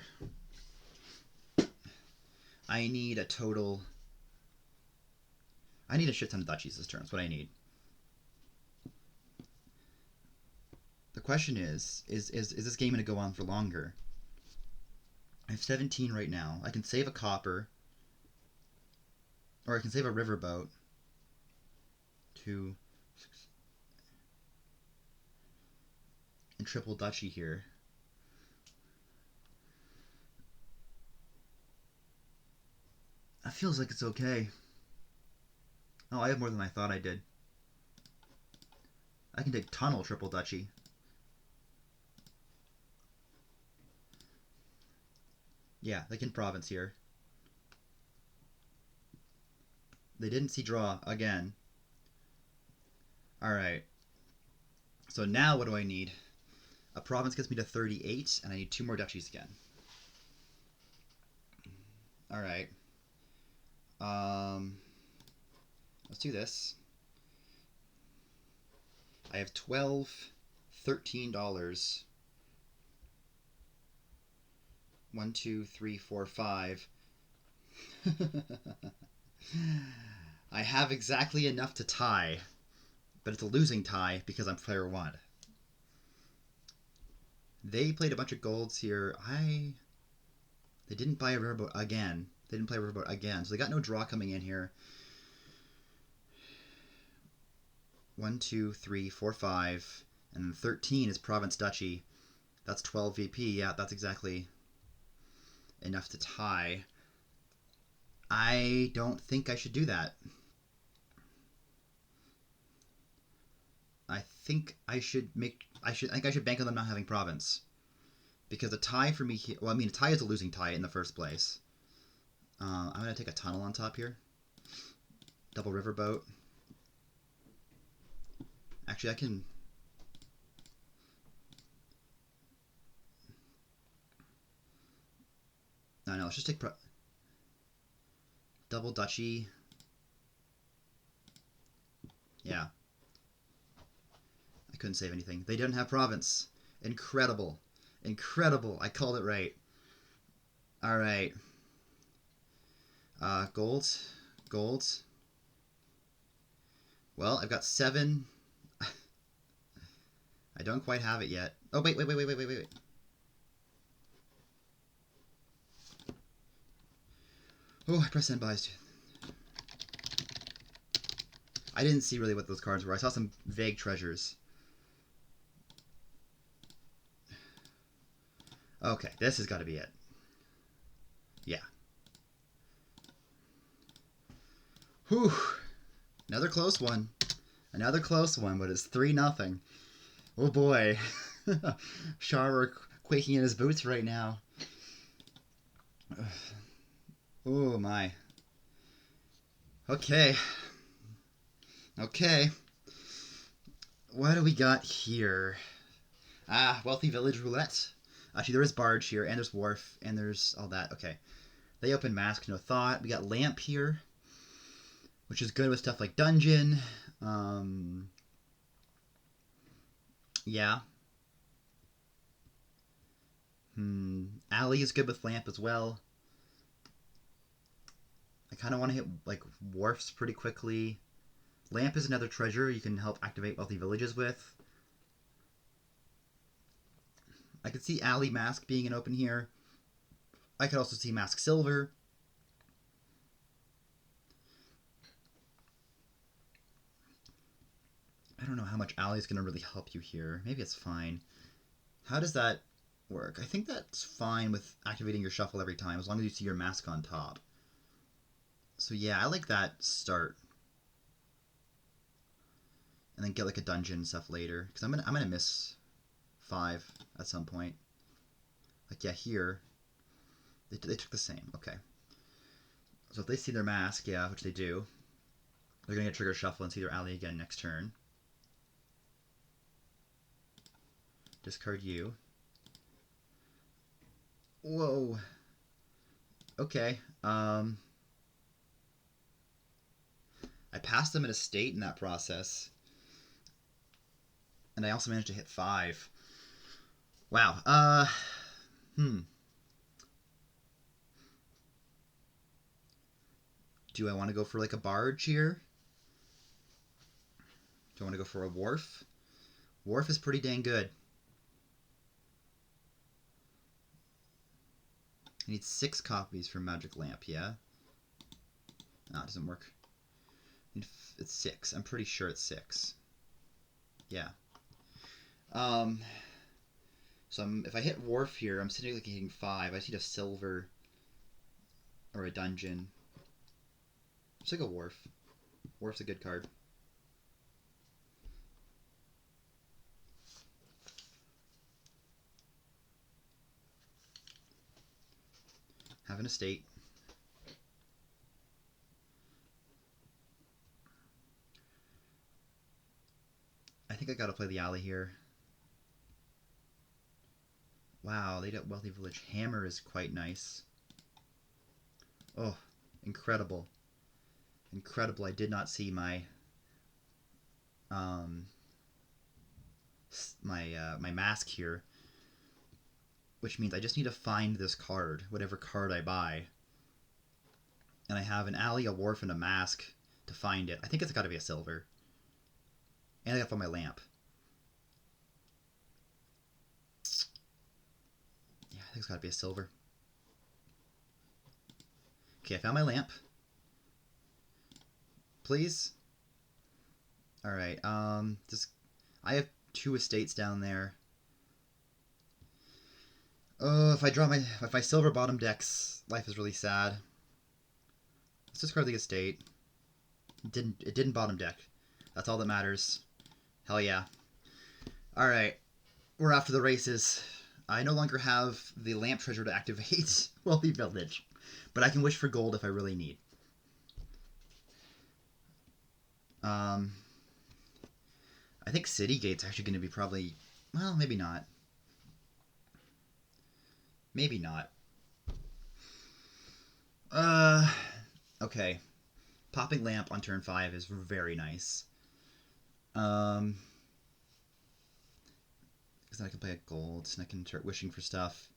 S1: I need a total... I need a shit ton of duchies this turn. That's what I need. The question is this game going to go on for longer? I have 17 right now. I can save a copper. Or I can save a riverboat. 2, 6, and triple duchy here. That feels like it's okay. Oh, I have more than I thought I did. I can take tunnel triple duchy. Yeah, they can province here. They didn't see draw again. Alright. So now what do I need? A province gets me to 38, and I need 2 more duchies again. Alright. Let's do this. I have $13. 1, 2, 3, 4, 5. I have exactly enough to tie, but it's a losing tie because I'm player 1. They played a bunch of golds here. They didn't buy a riverboat again. They didn't play a riverboat again, so they got no draw coming in here. 1, 2, 3, 4, 5, and then 13 is province duchy. That's 12 VP. Yeah, that's exactly enough to tie. I don't think I should do that. I think I should bank on them not having province, because a tie for me here. Well, I mean, a tie is a losing tie in the first place. I'm gonna take a tunnel on top here. Double riverboat. Actually, I can. No, let's just take double duchy. Yeah. I couldn't save anything. They didn't have province. Incredible. Incredible. I called it right. Alright. Gold. Gold. Well, I've got 7. I don't quite have it yet. Oh, wait. Oh, I pressed send buys. I didn't see really what those cards were. I saw some vague treasures. Okay, this has got to be it. Yeah. Whew. Another close one. Another close one, but it's 3-0. Oh boy. Char quaking in his boots right now. Oh my. Okay. Okay. What do we got here? Wealthy Village Roulette. Actually, there is Barge here, and there's Wharf, and there's all that. Okay. They open Mask, No Thought. We got Lamp here, which is good with stuff like Dungeon. Yeah. Alley is good with Lamp as well. I kind of want to hit like Wharfs pretty quickly. Lamp is another treasure you can help activate Wealthy Villages with. I could see Alley Mask being an open here. I could also see Mask Silver. I don't know how much Alley is going to really help you here. Maybe it's fine. How does that work? I think that's fine with activating your shuffle every time, as long as you see your mask on top. So yeah, I like that start. And then get like a dungeon stuff later, because I'm gonna miss 5 at some point. Like yeah, here they took the same. Okay. So if they see their mask, yeah, which they do, they're gonna get trigger shuffle and see their Alley again next turn. Discard you. Whoa. Okay. I passed them at a state in that process. And I also managed to hit 5. Wow. Do I want to go for like a barge here? Do I want to go for a wharf? Wharf is pretty dang good. I need 6 copies for Magic Lamp, yeah? No, it doesn't work. It's 6. I'm pretty sure it's 6. Yeah. So if I hit Wharf here, I'm sitting like hitting 5. I just need a silver or a dungeon. Just like a Wharf. Wharf's a good card. Have an estate. I think I gotta play the alley here. Wow, they got Wealthy Village. Hammer is quite nice. Oh, incredible. Incredible. I did not see my my mask here, which means I just need to find this card, whatever card I buy. And I have an alley, a wharf, and a mask to find it. I think it's got to be a silver. And I got to find my lamp. Yeah, I think it's got to be a silver. Okay, I found my lamp. Please. All right. I have 2 estates down there. Oh, if my silver bottom decks, life is really sad. Let's discard the estate. It didn't bottom deck. That's all that matters. Hell yeah. All right, we're off to the races. I no longer have the lamp treasure to activate Wealthy Village, but I can wish for gold if I really need. I think City Gate's actually going to be probably, well, maybe not. Maybe not. Okay. Popping Lamp on turn 5 is very nice. Because then I can play a gold, and I can start wishing for stuff.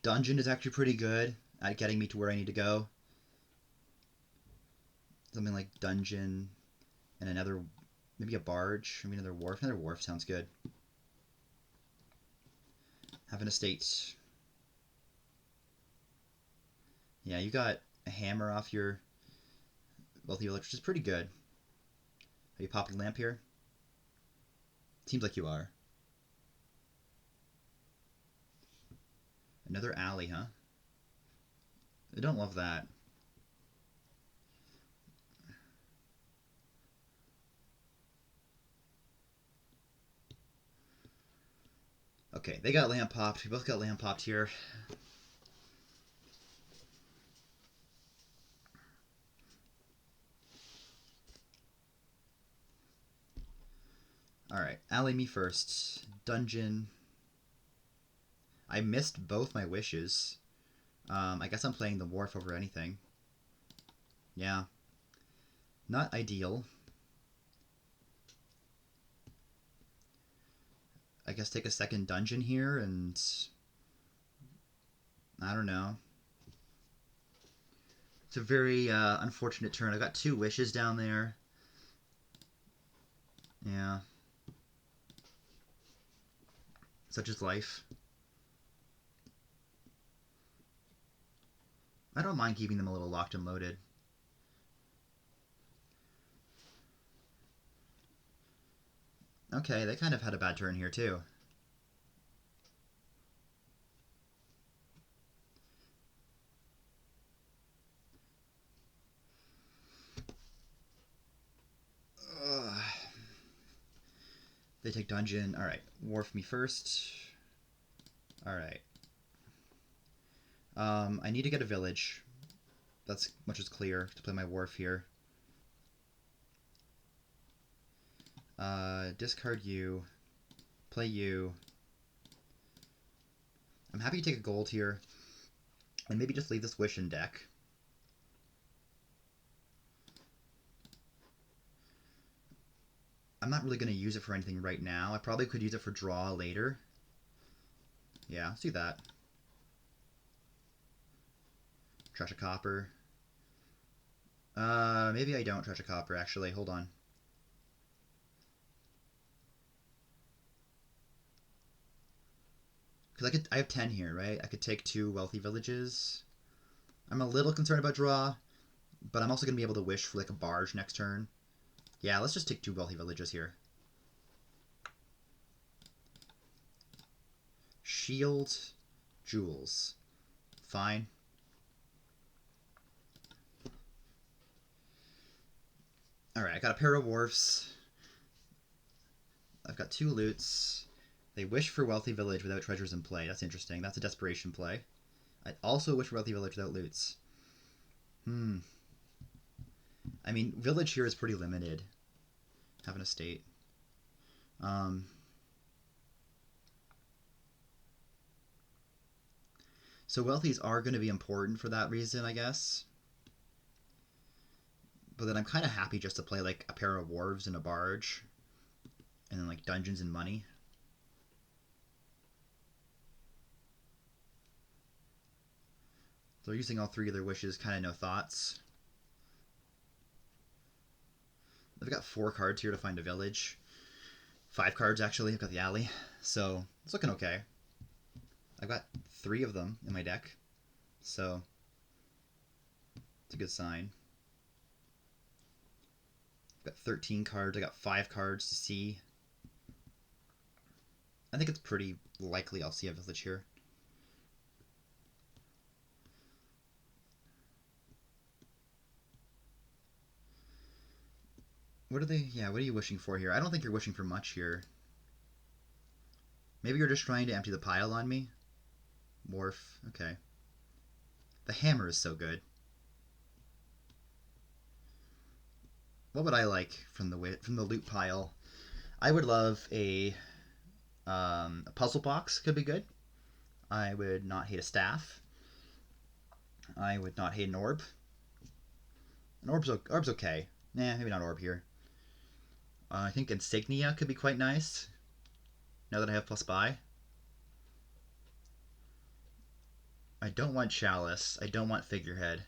S1: Dungeon is actually pretty good at getting me to where I need to go. Something like Dungeon and another, maybe a barge, maybe another wharf. Another wharf sounds good. Have an estate. Yeah, you got a hammer off your Wealthy Village, which is pretty good. Are you popping lamp here? Seems like you are. Another alley, huh? I don't love that. Okay, they got lamp popped. We both got lamp popped here. Alright, alley me first. Dungeon. I missed both my wishes. I guess I'm playing the wharf over anything. Yeah. Not ideal. I guess take a second dungeon here and... I don't know. It's a very unfortunate turn. I got 2 wishes down there. Yeah. Such is life. I don't mind keeping them a little locked and loaded. Okay, they kind of had a bad turn here too. Ugh. They take dungeon. Alright, wharf me first. Alright. I need to get a village. That's much is clear to play my wharf here. Discard you. Play you. I'm happy to take a gold here. And maybe just leave this wish in deck. I'm not really going to use it for anything right now. I probably could use it for draw later. Yeah, let's do that. Trash a copper. Maybe I don't trash a copper, actually. Hold on. Because I have 10 here, right? I could take 2 wealthy villages. I'm a little concerned about draw, but I'm also going to be able to wish for like a barge next turn. Yeah, let's just take 2 wealthy villages here. Shield, jewels. Fine. Alright, I got a pair of wharfs. I've got 2 loots. They wish for wealthy village without treasures in play. That's interesting. That's a desperation play. I'd also wish for wealthy village without loots. I mean, village here is pretty limited. Have an estate. So wealthies are going to be important for that reason, I guess. But then I'm kind of happy just to play like a pair of wharves and a barge. And then like dungeons and money. They're using all 3 of their wishes, kind of no thoughts. I've got 4 cards here to find a village. 5 cards, actually. I've got the alley. So, it's looking okay. I've got 3 of them in my deck. So, it's a good sign. I've got 13 cards. I got 5 cards to see. I think it's pretty likely I'll see a village here. What are they? Yeah, what are you wishing for here? I don't think you're wishing for much here. Maybe you're just trying to empty the pile on me? Wharf. Okay. The hammer is so good. What would I like from the loot pile? I would love a puzzle box. Could be good. I would not hate a staff. I would not hate an orb. An orb's okay. Nah, maybe not orb here. I think insignia could be quite nice. Now that I have plus buy. I don't want chalice. I don't want figurehead.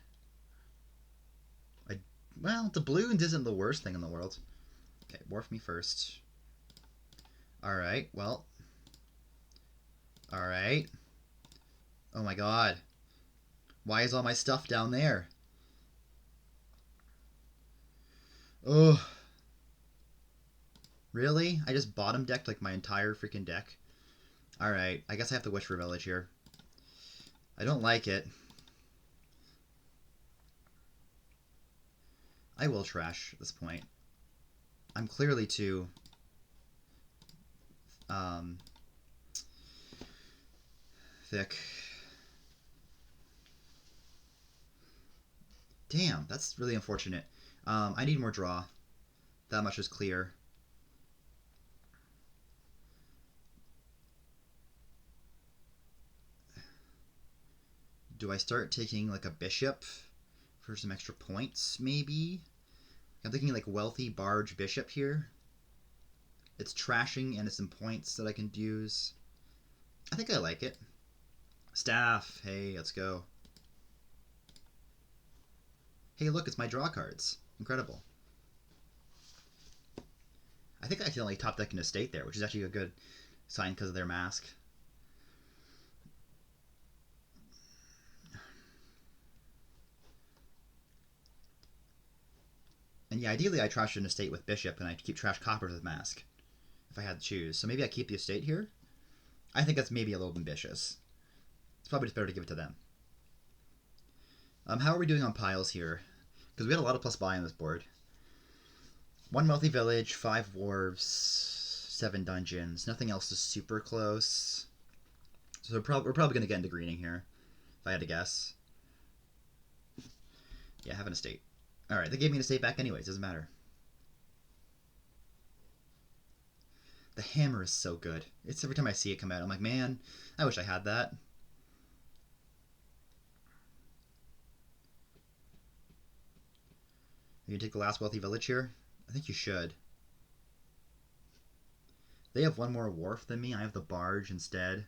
S1: Well, doubloons isn't the worst thing in the world. Okay, wharf me first. Alright, well. Alright. Oh my god. Why is all my stuff down there? Ugh. Really? I just bottom decked like my entire freaking deck. Alright, I guess I have to wish for village here. I don't like it. I will trash at this point. I'm clearly too thick. Damn, that's really unfortunate. I need more draw. That much is clear. Do I start taking like a bishop for some extra points, maybe? I'm thinking like wealthy barge bishop here. It's trashing and it's some points that I can use. I think I like it. Staff. Hey, let's go. Hey, look, it's my draw cards. Incredible. I think I accidentally top decked an estate there, which is actually a good sign because of their mask. And yeah, ideally I trash an estate with bishop and I keep trash coppers with mask if I had to choose. So maybe I keep the estate here. I think that's maybe a little ambitious. It's probably just better to give it to them. How are we doing on piles here? Because we had a lot of plus buy on this board. 1 wealthy village, 5 wharves, 7 dungeons. Nothing else is super close. So we're probably going to get into greening here, if I had to guess. Yeah, have an estate. Alright, they gave me an estate back anyways, doesn't matter. The hammer is so good. It's every time I see it come out, I'm like, man, I wish I had that. You can take the last wealthy village here? I think you should. They have one more wharf than me. I have the barge instead.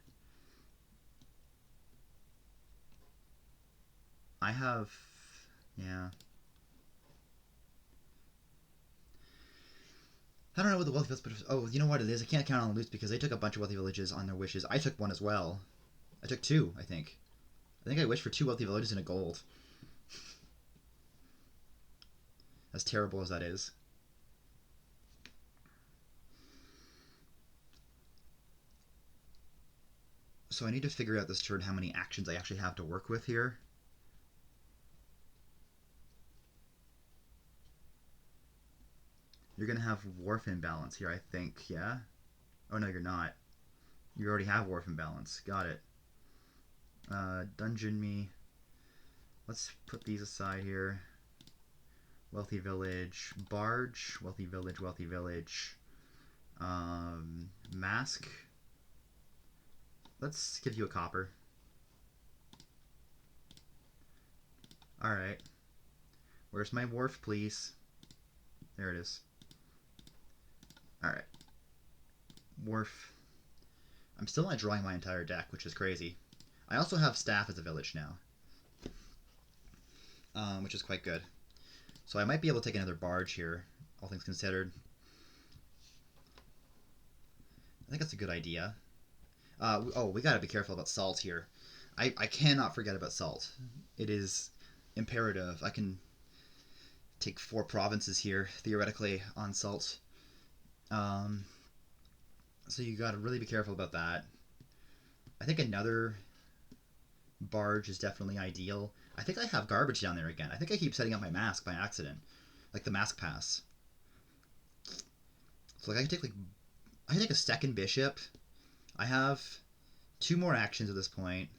S1: I have... yeah. I don't know what the wealthy village... oh, you know what it is? I can't count on the loot because they took a bunch of wealthy villages on their wishes. I took one as well. I took two, I think. I think I wished for 2 wealthy villages and a gold. As terrible as that is. So I need to figure out this turn how many actions I actually have to work with here. You're going to have wharf imbalance here, I think, yeah? Oh, no, you're not. You already have wharf imbalance. Got it. Dungeon me. Let's put these aside here. Wealthy village. Barge. Wealthy village, wealthy village. Mask. Let's give you a copper. Alright. Where's my wharf, please? There it is. Alright. Wharf. I'm still not drawing my entire deck, which is crazy. I also have staff as a village now. Which is quite good. So I might be able to take another barge here, all things considered. I think that's a good idea. Oh, we gotta be careful about salt here. I cannot forget about salt. It is imperative. I can take 4 provinces here, theoretically, on salt. So you gotta really be careful about that. I think another barge is definitely ideal. I think I have garbage down there again. I think I keep setting up my mask by accident. Like the mask pass. So like I can take a second bishop. I have 2 more actions at this point.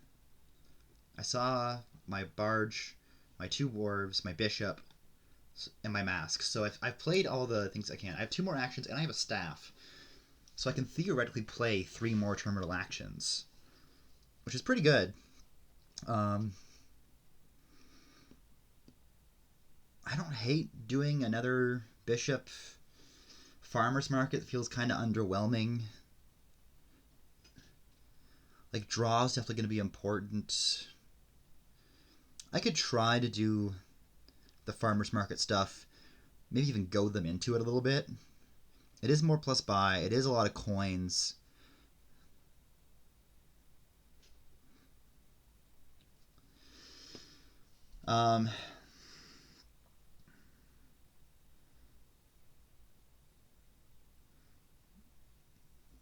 S1: I saw my barge, my 2 wharves, my bishop, and my mask. So I've played all the things I can. I have 2 more actions, and I have a staff. So I can theoretically play 3 more terminal actions, which is pretty good. I don't hate doing another bishop farmer's market. It feels kind of underwhelming. Like, draw is definitely going to be important. I could try to do the farmer's market stuff, maybe even goad them into it a little bit. It is more plus buy. It is a lot of coins.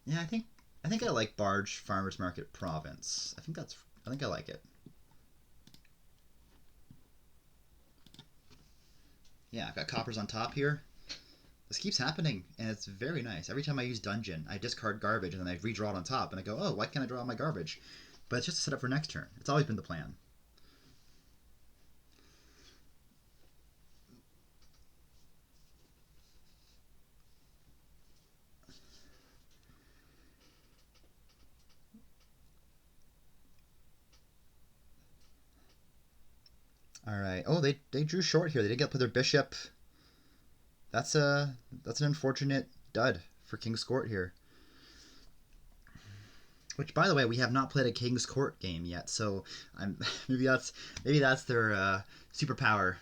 S1: Yeah, I think I like Barge Farmers Market Province. I think I like it. Yeah, I've got coppers on top here. This keeps happening, and it's very nice. Every time I use Dungeon, I discard garbage, and then I redraw it on top, and I go, oh, why can't I draw my garbage? But it's just a setup for next turn. It's always been the plan. All right. Oh, they drew short here. They did get up with their bishop. That's an unfortunate dud for kingsSkort here. Which, by the way, we have not played a kingsSkort game yet, so maybe that's their superpower.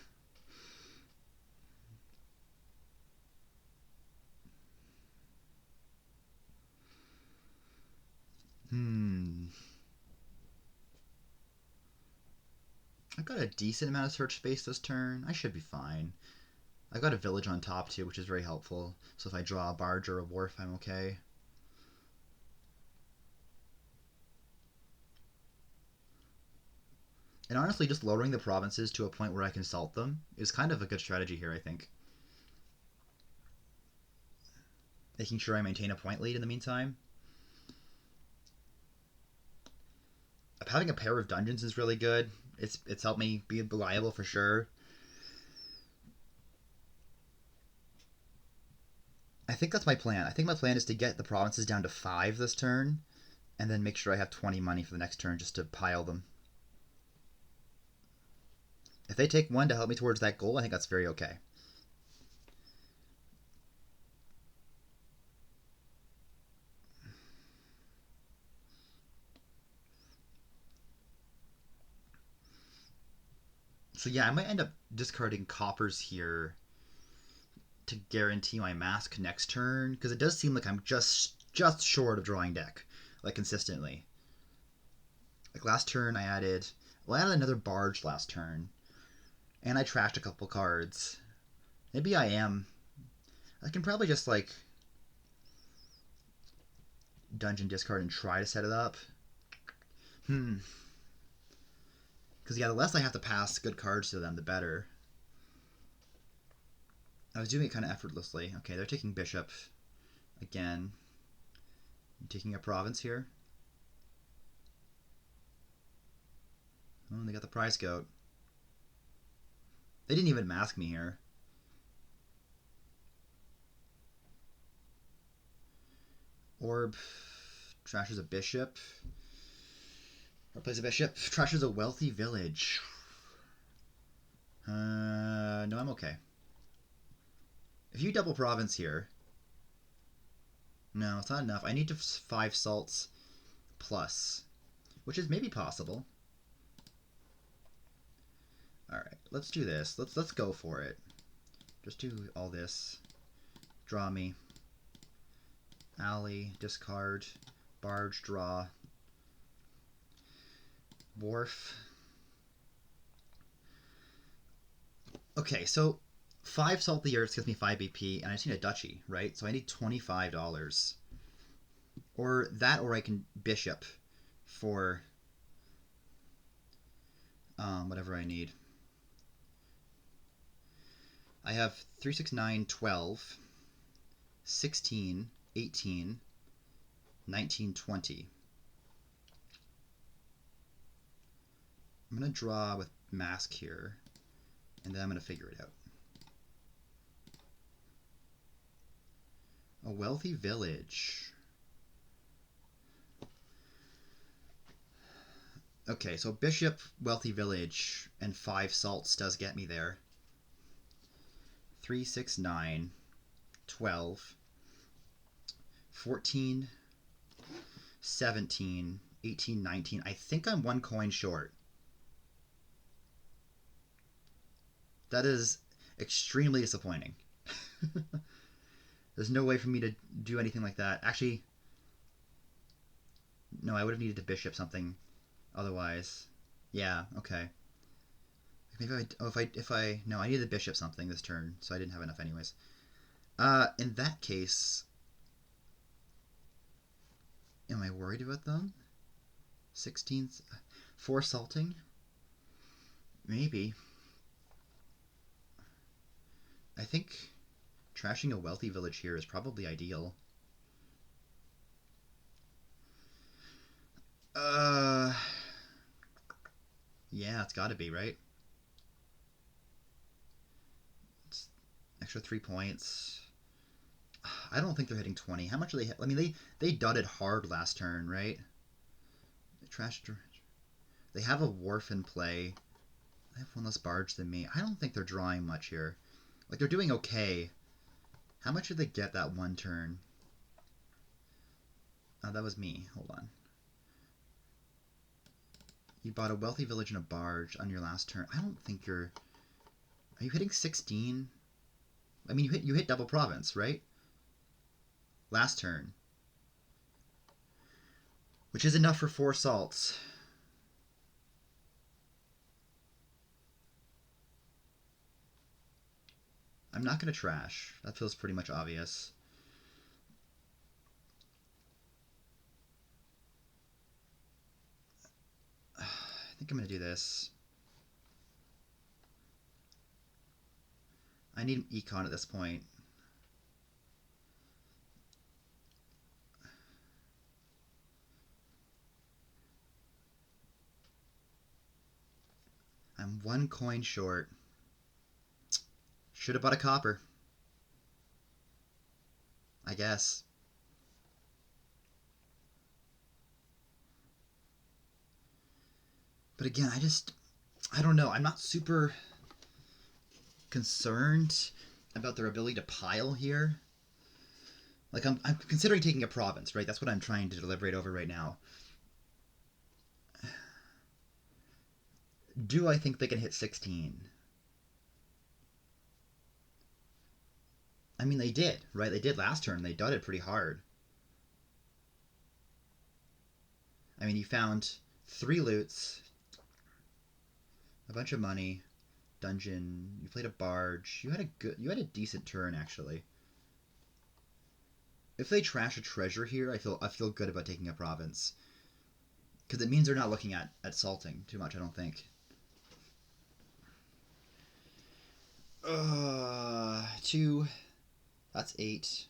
S1: I've got a decent amount of search space this turn. I should be fine. I've got a village on top too, which is very helpful. So if I draw a barge or a wharf, I'm okay. And honestly, just lowering the provinces to a point where I can salt them is kind of a good strategy here, I think. Making sure I maintain a point lead in the meantime. Having a pair of dungeons is really good. It's helped me be reliable for sure. I think that's my plan. I think my plan is to get the provinces down to 5 this turn, and then make sure I have 20 money for the next turn just to pile them. If they take 1 to help me towards that goal, I think that's very okay. So yeah, I might end up discarding coppers here to guarantee my mask next turn, because it does seem like I'm just short of drawing deck, like consistently. Like last turn I added another barge last turn, and I trashed a couple cards. Maybe I can probably just like dungeon discard and try to set it up. Because yeah, the less I have to pass good cards to them, the better. I was doing it kind of effortlessly. Okay, they're taking bishop again. I'm taking a province here. Oh, they got the prize goat. They didn't even mask me here. Orb trashes a bishop. Or plays a bishop. Trashes a wealthy village. No, I'm okay. If you double province here... No, it's not enough. I need to 5 salts plus, which is maybe possible. Alright, let's do this. Let's go for it. Just do all this. Draw me. Alley, discard, barge, draw. Wharf. Okay, so 5 salt the earth gives me 5 BP, and I just need a duchy, right? So I need $25. Or that, or I can bishop for whatever I need. I have 3, 6, 9, 12, 16, 18, 19, 20. I'm going to draw with mask here, and then I'm going to figure it out. A wealthy village. Okay, so bishop, wealthy village, and 5 salts does get me there. 3, 6, 9, 12, 14, 17, 18, 19. I think I'm 1 coin short. That is extremely disappointing. There's no way for me to do anything like that. Actually, no, I would have needed to bishop something otherwise. Yeah, okay. Maybe no, I needed to bishop something this turn, so I didn't have enough anyways. In that case, am I worried about them? 16th, 4 salting? Maybe. I think trashing a wealthy village here is probably ideal. Yeah, it's gotta be, right? It's extra 3 points. I don't think they're hitting 20. How much are they hit? I mean, they dudded hard last turn, right? They trashed. They have a wharf in play. They have 1 less barge than me. I don't think they're drawing much here. Like, they're doing okay. How much did they get that 1 turn? Oh, that was me. Hold on. You bought a wealthy village and a barge on your last turn. I don't think you're... Are you hitting 16? I mean, you hit double province, right? Last turn. Which is enough for 4 salts. I'm not going to trash. That feels pretty much obvious. I think I'm going to do this. I need econ at this point. I'm 1 coin short. Should have bought a copper. I guess. But again, I don't know. I'm not super concerned about their ability to pile here. Like, I'm considering taking a province, right? That's what I'm trying to deliberate over right now. Do I think they can hit 16? I mean, they did, right? They did last turn. They dudded pretty hard. I mean, you found 3 loots, a bunch of money, dungeon. You played a barge. You had a decent turn actually. If they trash a treasure here, I feel good about taking a province, because it means they're not looking at salting too much. I don't think. 2. That's 8.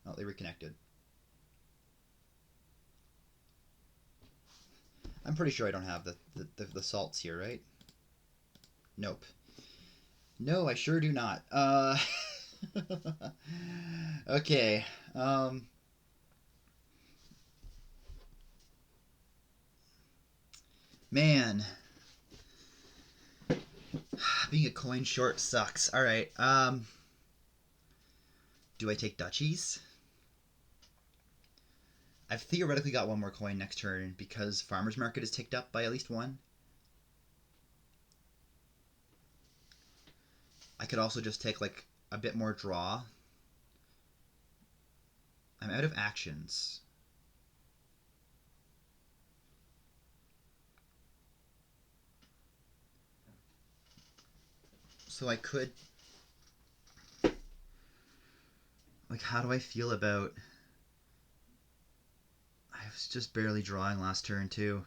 S1: Oh, they reconnected. I'm pretty sure I don't have the salts here, right? Nope. No, I sure do not. Okay. Man, being a coin short sucks. All right. Do I take duchies? I've theoretically got one more coin next turn because farmer's market is ticked up by at least 1. I could also just take like a bit more draw. I'm out of actions. So I could... Like, how do I feel about... I was just barely drawing last turn, too.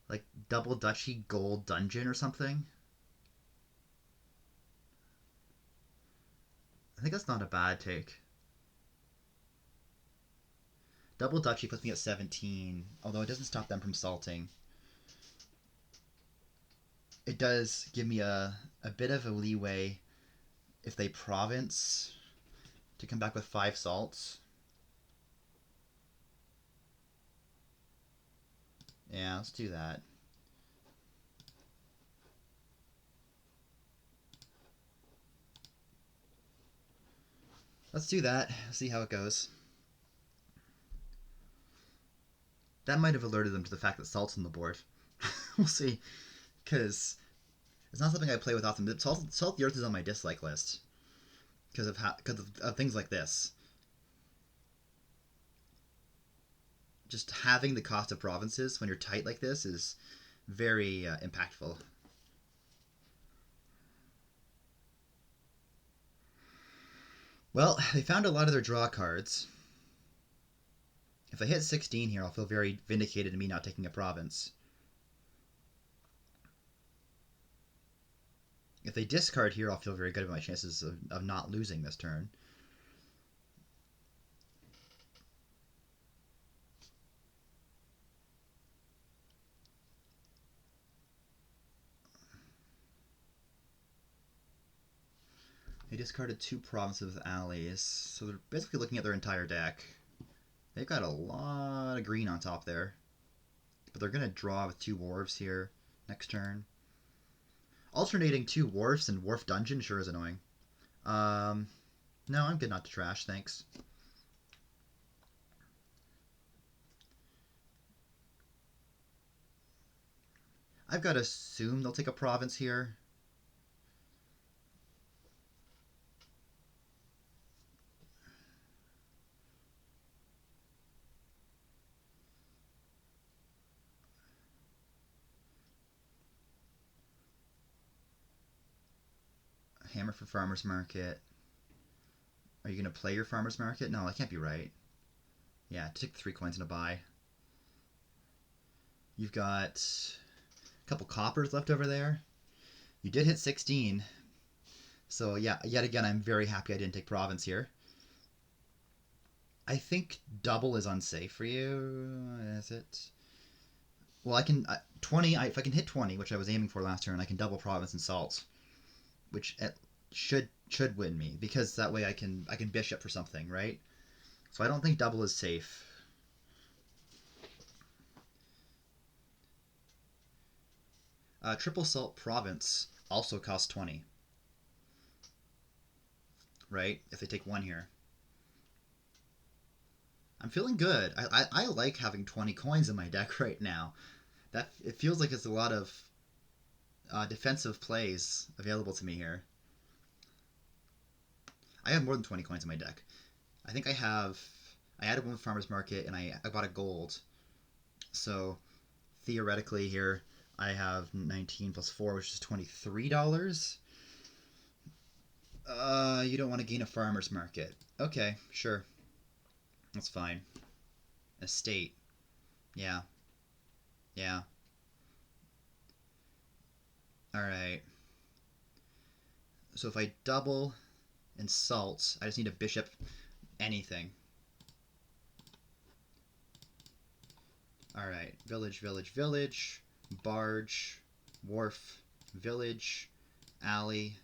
S1: Like, double duchy gold dungeon or something? I think that's not a bad take. Double duchy puts me at 17, although it doesn't stop them from salting. It does give me a bit of a leeway if they province to come back with 5 salts. Yeah, let's do that. Let's do that. See how it goes. That might have alerted them to the fact that salt's on the board. We'll see. Because it's not something I play with often. Salt the Earth is on my dislike list. Because of things like this. Just having the cost of provinces when you're tight like this is very impactful. Well, they found a lot of their draw cards. If I hit 16 here, I'll feel very vindicated in me not taking a province. If they discard here, I'll feel very good about my chances of not losing this turn. They discarded 2 provinces with allies, so they're basically looking at their entire deck. They've got a lot of green on top there. But they're going to draw with 2 wharves here next turn. Alternating 2 wharfs and wharf dungeon sure is annoying. No, I'm good not to trash, thanks. I've got to assume they'll take a province here. Hammer for farmer's market. Are you going to play your farmer's market? No, that can't be right. Yeah, take 3 coins and a buy. You've got a couple coppers left over there. You did hit 16. So yeah, yet again, I'm very happy I didn't take province here. I think double is unsafe for you. Is it? Well, I can 20. If I can hit 20, which I was aiming for last turn, I can double province and salt, which should win me because that way I can bishop for something, right? So I don't think double is safe. Triple salt province also costs 20, right? If they take 1 here. I'm feeling good. I like having 20 coins in my deck right now. That it feels like it's a lot of defensive plays available to me here. I have more than 20 coins in my deck. I think I added one with Farmer's Market, and I bought a gold. So theoretically here, I have 19 plus 4, which is $23. You don't want to gain a Farmer's Market. Okay, sure. That's fine. Estate. Yeah. Yeah. Alright. So if I double insult, I just need a bishop anything. Alright. Village, village, village. Barge. Wharf. Village. Alley.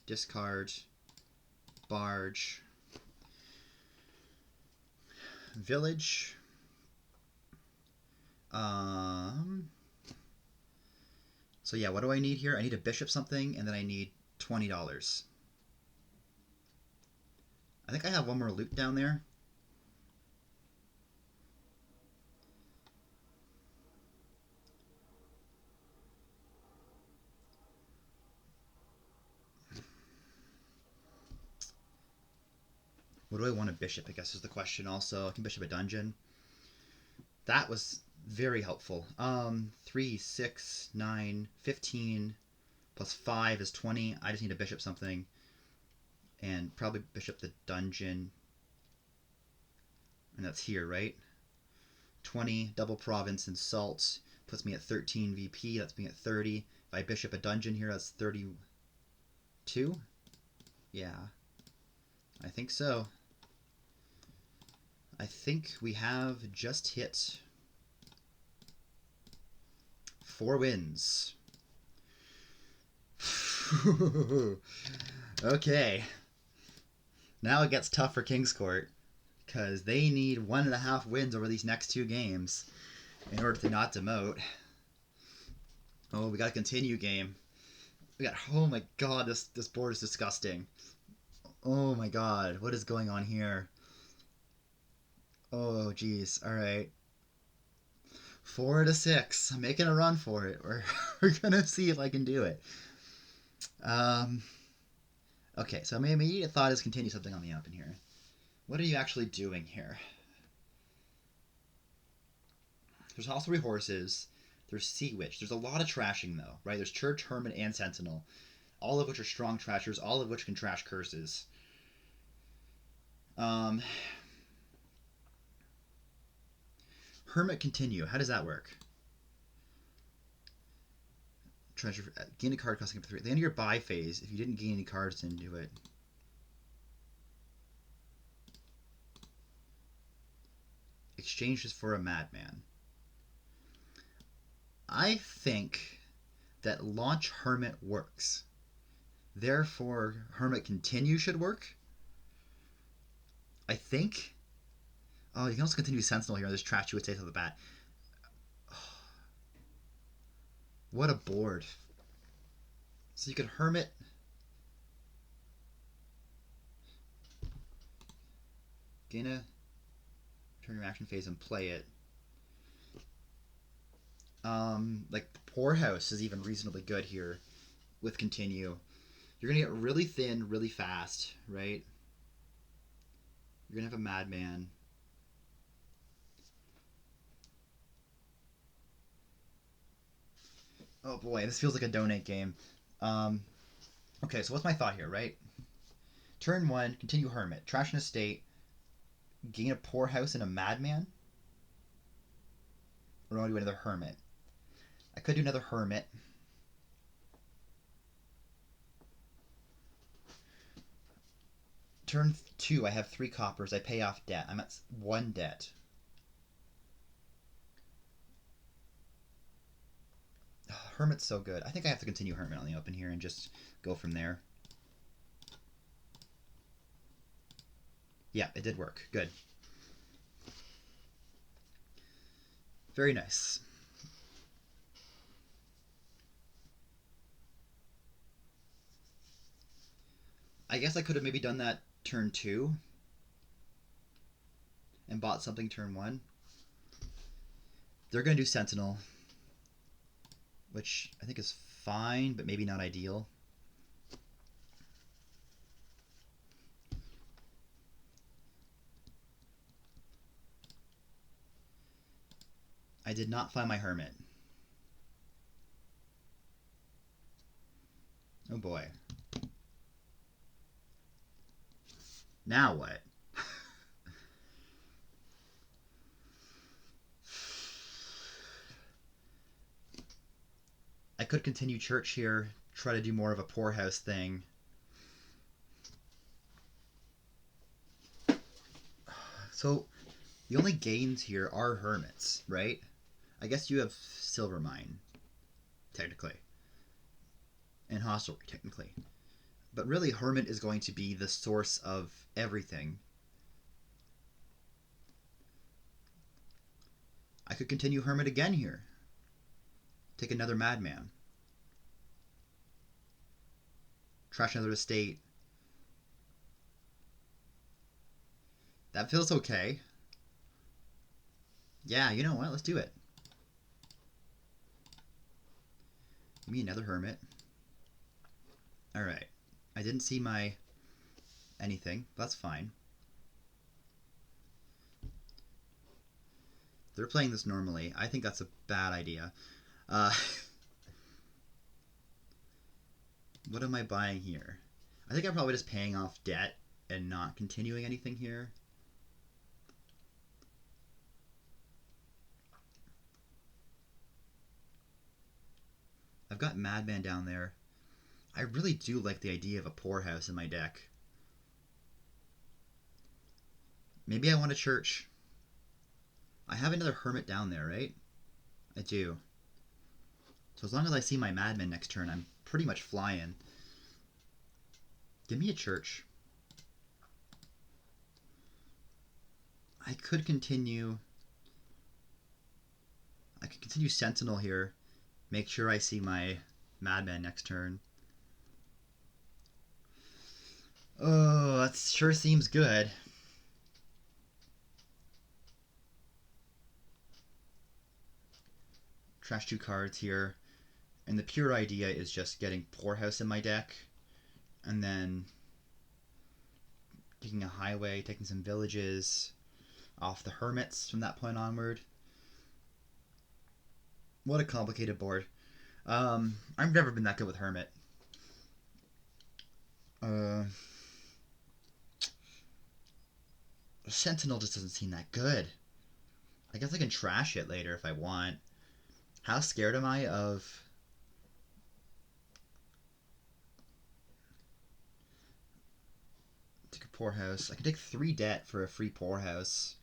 S1: Discard. Barge. Village. So yeah, what do I need here? I need a bishop something, and then I need $20. I think I have one more loot down there. What do I want a bishop, I guess is the question also. I can bishop a dungeon. That was very helpful. 3, 6, 9, 15 plus 5 is 20. I just need a bishop something. And probably bishop the dungeon. And that's here, right? 20, double province and salt. Puts me at 13 VP. That's me at 30. If I bishop a dungeon here, that's 32. Yeah. I think so. I think we have just hit 4 wins. Okay. Now it gets tough for kingsSkort, because they need 1.5 wins over these next 2 games in order to not demote. Oh, we got a continue game. We got, oh my god, this board is disgusting. Oh my god, what is going on here? Oh jeez, alright. 4 to 6. I'm making a run for it. We're gonna see if I can do it. Okay, so my immediate thought is continue something on the up in here. What are you actually doing here? There's also 3 horses. There's Sea Witch. There's a lot of trashing though, right? There's Church, Hermit, and Sentinel. All of which are strong trashers, all of which can trash curses. Hermit continue. How does that work? Treasure. Gain a card costing up to 3. At the end of your buy phase, if you didn't gain any cards into it. Exchange this for a madman. I think that launch Hermit works. Therefore, Hermit continue should work. I think. Oh, you can also continue Sentinel here. There's trash you would say to the bat. What a board. So you could Hermit. Gain a turn your action phase and play it. Like Poorhouse is even reasonably good here with continue. You're gonna get really thin, really fast, right? You're gonna have a madman. Oh boy, this feels like a donate game. Okay, so what's my thought here, right? Turn 1, continue Hermit. Trash an estate. Gain a Poorhouse and a madman? Or do I want to do another Hermit? I could do another Hermit. Turn 2, I have 3 coppers. I pay off debt. I'm at 1 debt. Hermit's so good. I think I have to continue Hermit on the open here and just go from there. Yeah, it did work. Good. Very nice. I guess I could have maybe done that turn 2 and bought something turn 1. They're going to do Sentinel, which I think is fine, but maybe not ideal. I did not find my hermit. Oh boy. Now what? I could continue church here, try to do more of a poorhouse thing. So, the only gains here are hermits, right? I guess you have silver mine, technically. And hostelry, technically. But really, hermit is going to be the source of everything. I could continue hermit again here. Take another madman. Trash another estate. That feels okay. Yeah, you know what? Let's do it. Give me another hermit. Alright. I didn't see my anything. That's fine. They're playing this normally. I think that's a bad idea. What am I buying here? I think I'm probably just paying off debt and not continuing anything here. I've got Madman down there. I really do like the idea of a poorhouse in my deck. Maybe I want a church. I have another hermit down there, right? I do. So as long as I see my Madman next turn, I'm pretty much flying. Give me a church. I could continue... I could continue Sentinel here. Make sure I see my Madman next turn. Oh, that sure seems good. Trash 2 cards here. And the pure idea is just getting Poorhouse in my deck. And then taking a highway, taking some villages off the hermits from that point onward. What a complicated board. I've never been that good with hermit. Sentinel just doesn't seem that good. I guess I can trash it later if I want. How scared am I of... Take a poorhouse. I can take 3 debt for a free poorhouse.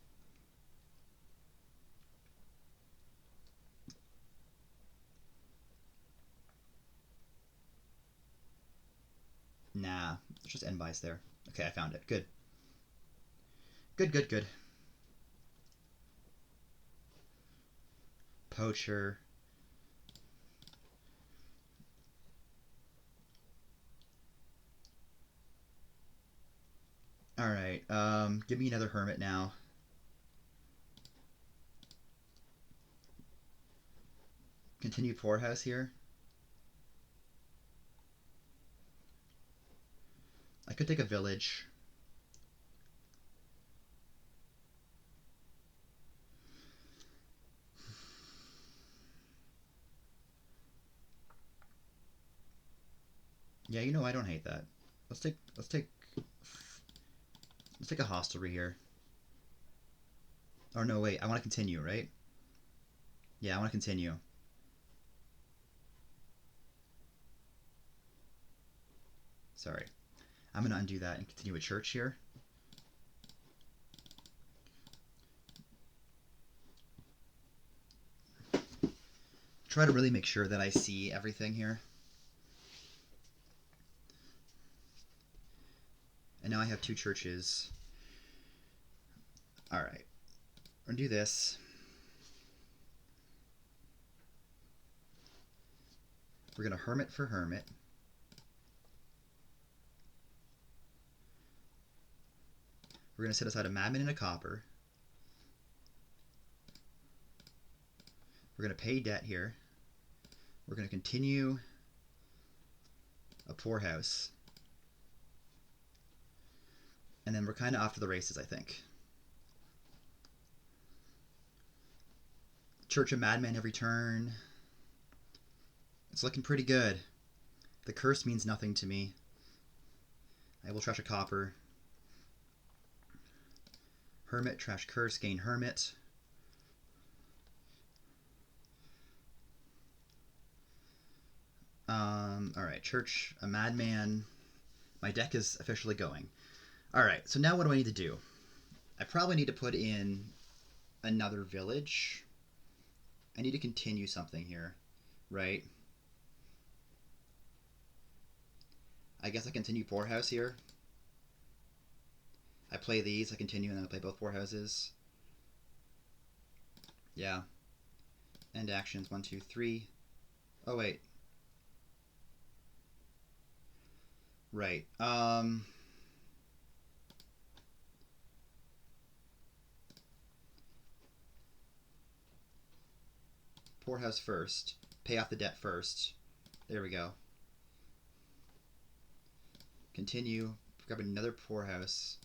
S1: Nah, let's just end buys there. Okay, I found it. Good. Good, good, good. Poacher. Alright, give me another hermit now. Continue poorhouse here. I could take a village. Yeah, you know, I don't hate that. Let's take a hostelry here. Or no, wait, I want to continue, right? Yeah, I want to continue. Sorry. I'm going to undo that and continue a church here. Try to really make sure that I see everything here. And now I have 2 churches. Alright. We're going to do this. We're going to hermit for hermit. We're going to set aside a madman and a copper. We're going to pay debt here. We're going to continue a poorhouse. And then we're kind of off to the races, I think. Church of Madman every turn. It's looking pretty good. The curse means nothing to me. I will trash a copper. Hermit, trash curse, gain hermit. Alright, Church, a Madman. My deck is officially going. Alright, so now what do I need to do? I probably need to put in another village. I need to continue something here, right? I guess I continue poorhouse here. I play these, I continue, and then I play both poorhouses. Yeah. End actions, 1, 2, 3. Oh, wait. Right. Poorhouse first. Pay off the debt first. There we go. Continue. Grab another poorhouse.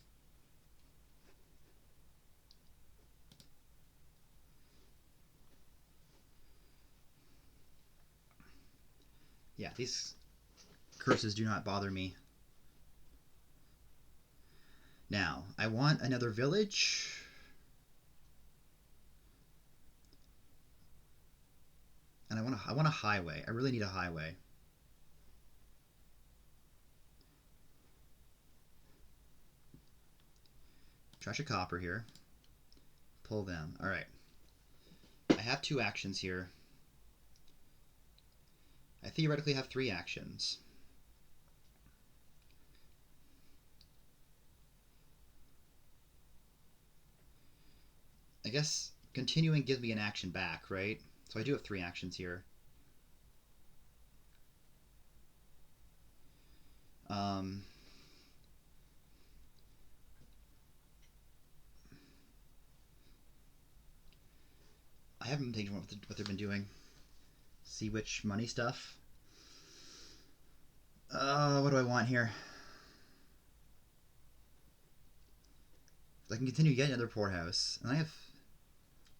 S1: Yeah, these curses do not bother me. Now, I want another village. And I want a highway. I really need a highway. Trash a copper here. Pull them. Alright. I have 2 actions here. I theoretically have 3 actions. I guess continuing gives me an action back, right? So I do have 3 actions here. I haven't been taking what they've been doing. See which money stuff. What do I want here? I can continue getting another poorhouse, and I have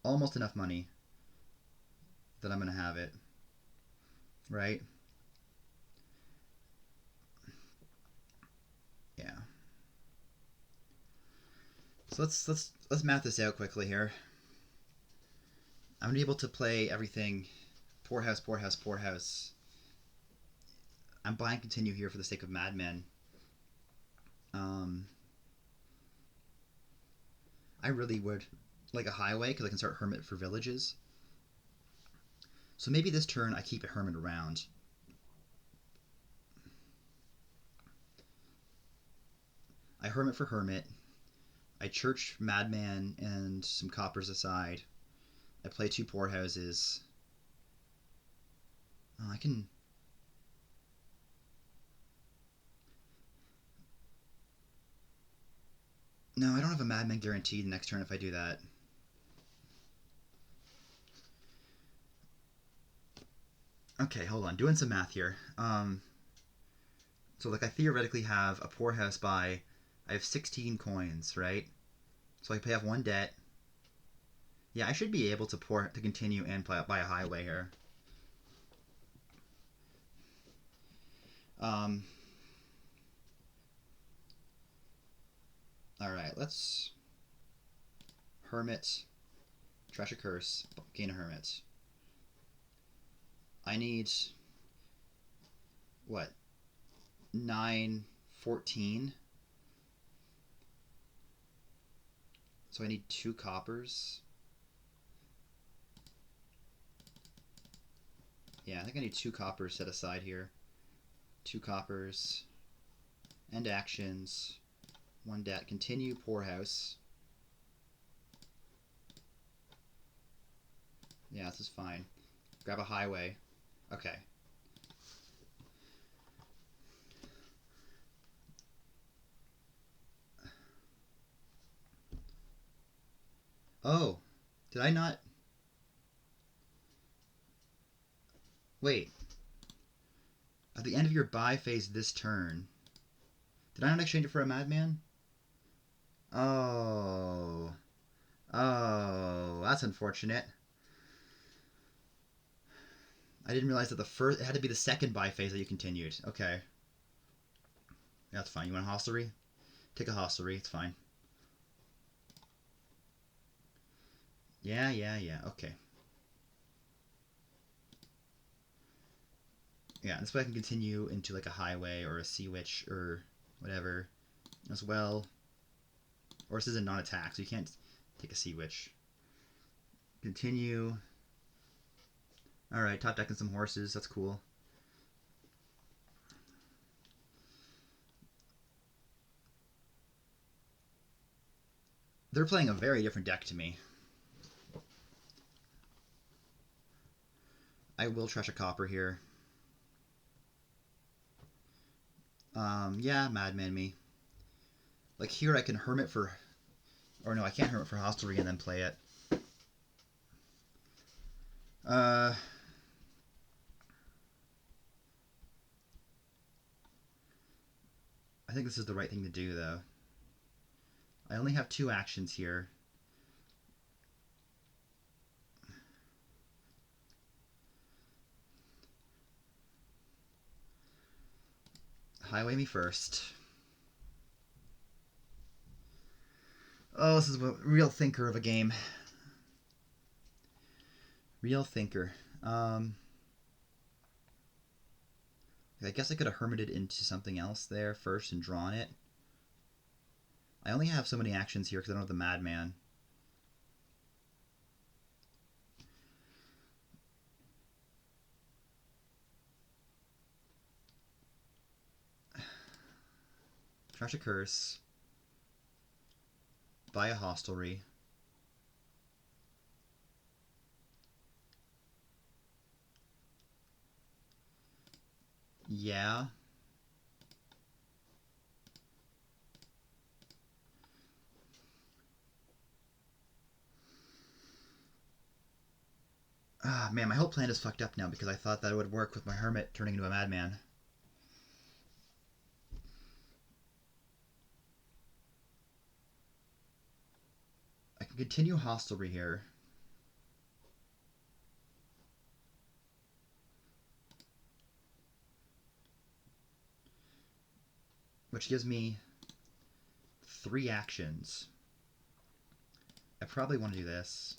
S1: almost enough money that I'm gonna have it, right? Yeah. So let's math this out quickly here. I'm gonna be able to play everything poorhouse, poorhouse, poorhouse. I'm buying continue here for the sake of Madmen. I really would like a highway because I can start hermit for villages. So maybe this turn I keep a hermit around. I hermit for hermit. I church Madman and some coppers aside. I play 2 poorhouses. Oh, I can... No, I don't have a Madman guaranteed next turn if I do that. Okay, hold on. Doing some math here. So, like, I theoretically have a poorhouse by... I have 16 coins, right? So I pay off 1 debt. Yeah, I should be able to continue and buy a highway here. Alright, let's... Hermit. Trash a curse. Gain a hermit. I need... What? 9, 14. So I need 2 coppers. Yeah, I think I need 2 coppers set aside here. 2 coppers. End actions. 1 debt. Continue poorhouse. Yeah, this is fine. Grab a highway. Okay. Oh, did I not? Wait. At the end of your buy phase this turn. Did I not exchange it for a madman? Oh. Oh, that's unfortunate. I didn't realize that it had to be the second buy phase that you continued. Okay. That's fine. You want a hostelry? Take a hostelry. It's fine. Yeah. Okay. Yeah, this way I can continue into like a highway or a sea witch or whatever as well. Or this is a non-attack, so you can't take a sea witch. Continue. Alright, top decking some horses. That's cool. They're playing a very different deck to me. I will trash a copper here. Yeah, madman me. Like here I can hermit for... Or no, I can't hermit for hostelry and then play it. I think this is the right thing to do, though. I only have 2 actions here. Highway me first. Oh, this is a real thinker of a game. Real thinker. I guess I could have hermited into something else there first and drawn it. I only have so many actions here because I don't have the madman. Trash a curse. Buy a hostelry. Yeah. Ah, man, my whole plan is fucked up now because I thought that it would work with my hermit turning into a madman. I can continue hostelry here. Which gives me 3 actions. I probably want to do this.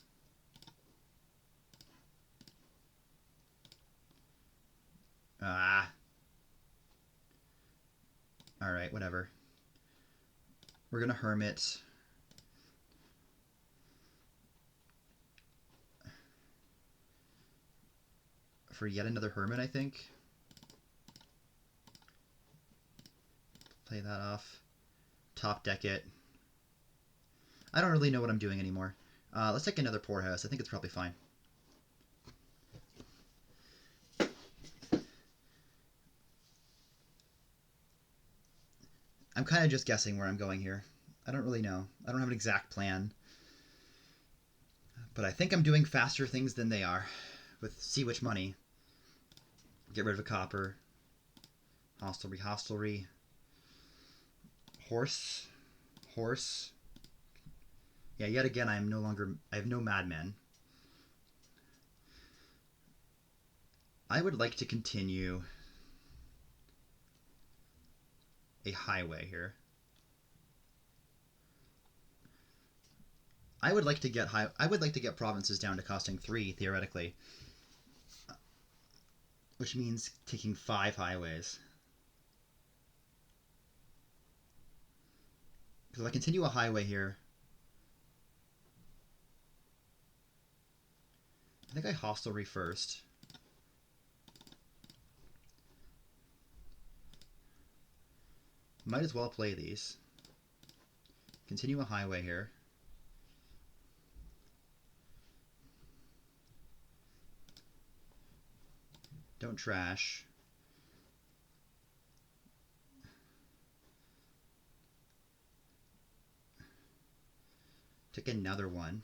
S1: Ah. Alright, whatever. We're gonna hermit. For yet another hermit, I think. Play that off. Top deck it. I don't really know what I'm doing anymore. Let's take another poorhouse. I think it's probably fine. I'm kind of just guessing where I'm going here. I don't really know. I don't have an exact plan. But I think I'm doing faster things than they are. With Sea Witch money. Get rid of a copper. Hostelry. Horse. Yeah, yet again I have no madmen. I would like to continue a highway here. I would like to get provinces down to costing 3 theoretically, which means taking 5 highways. Because if I continue a highway here, I think I hostelry first. Might as well play these. Continue a highway here. Don't trash. Take another one.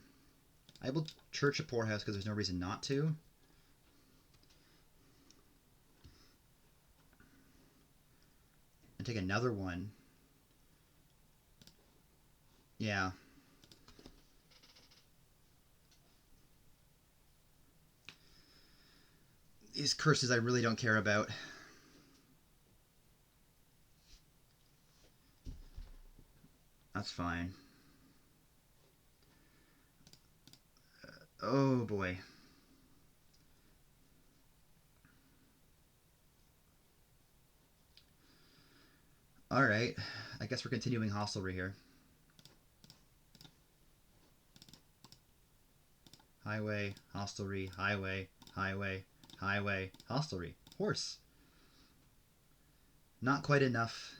S1: I will church a poorhouse because there's no reason not to. and take another one. Yeah. These curses I really don't care about. That's fine. Oh boy. Alright. I guess we're continuing hostelry here. Highway, hostelry, highway, highway, highway, hostelry. Horse. Not quite enough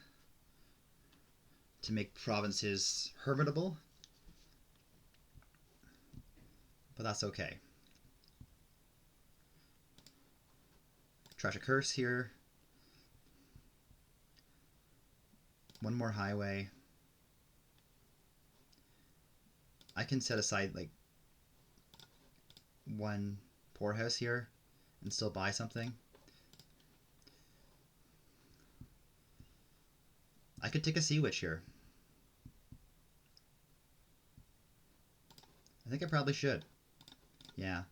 S1: to make provinces hermitable, but that's okay. Trash a curse here. One more highway. I can set aside like one poorhouse here and still buy something. I could take a sea witch here. I think I probably should. Yeah.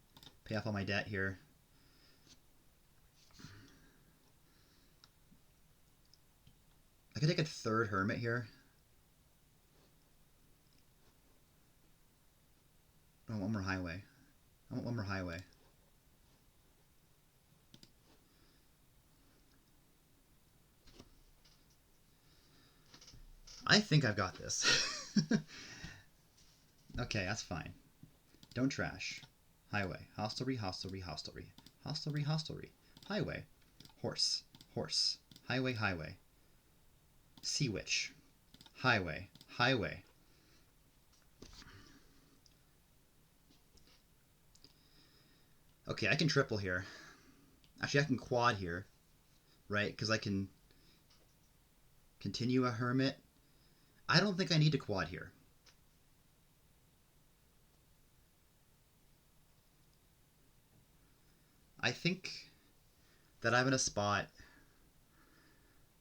S1: Pay off all my debt here. I could take a third hermit here. I want one more highway. I want one more highway. I think I've got this. Okay, that's fine. Don't trash. Highway. Hostelry, hostelry, hostelry. Hostelry, hostelry. Highway. Horse. Horse. Highway, highway. Sea witch. Highway. Highway. Okay, I can triple here. Actually, I can quad here. Right? Because I can continue a hermit. I don't think I need to quad here. I think that I'm in a spot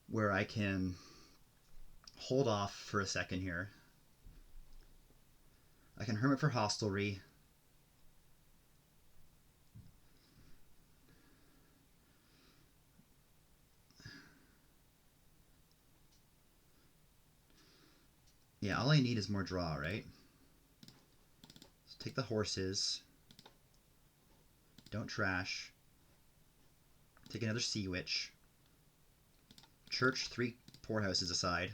S1: where I can hold off for a second here. I can hermit for hostelry. Yeah, all I need is more draw, right? So take the horses. Don't trash. Take another sea witch. Church 3 poorhouses aside.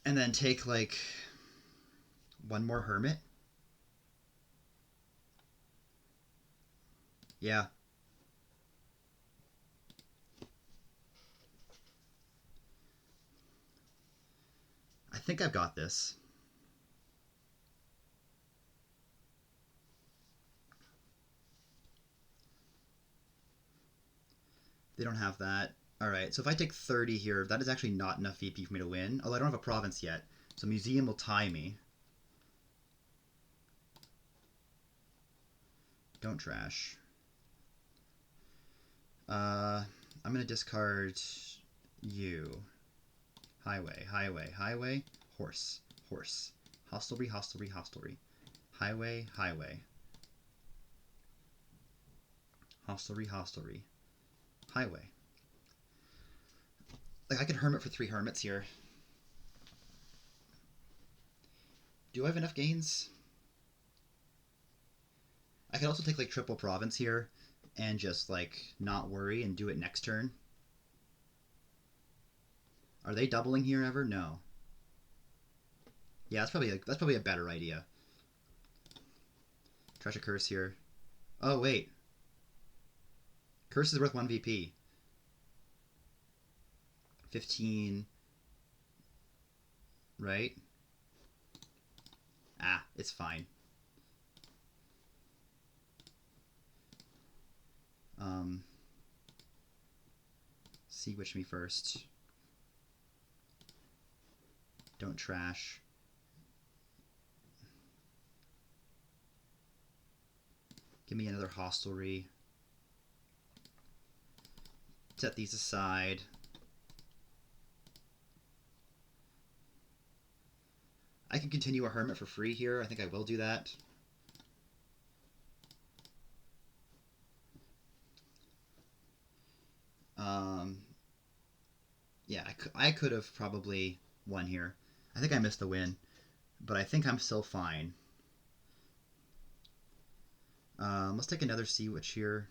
S1: And then take like one more hermit. Yeah. I think I've got this. They don't have that. Alright, so if I take 30 here, that is actually not enough VP for me to win. Although I don't have a province yet. So museum will tie me. Don't trash. I'm going to discard you. Highway, highway, highway. Horse, horse. Hostelry, hostelry, hostelry. Highway, highway. Hostelry, hostelry. Highway. Like, I could hermit for 3 hermits here. Do I have enough gains? I could also take, like, triple province here and just, like, not worry and do it next turn. Are they doubling here ever? No. Yeah, that's probably a better idea. Trash a curse here. Oh, wait. Curse is worth 1 VP. 15. Right? Ah, it's fine. Sea witch me first. Don't trash. Give me another hostelry. Set these aside. I can continue a hermit for free here. I think I will do that. Yeah, I could have probably won here. I think I missed the win, but I think I'm still fine. Let's take another sea witch here.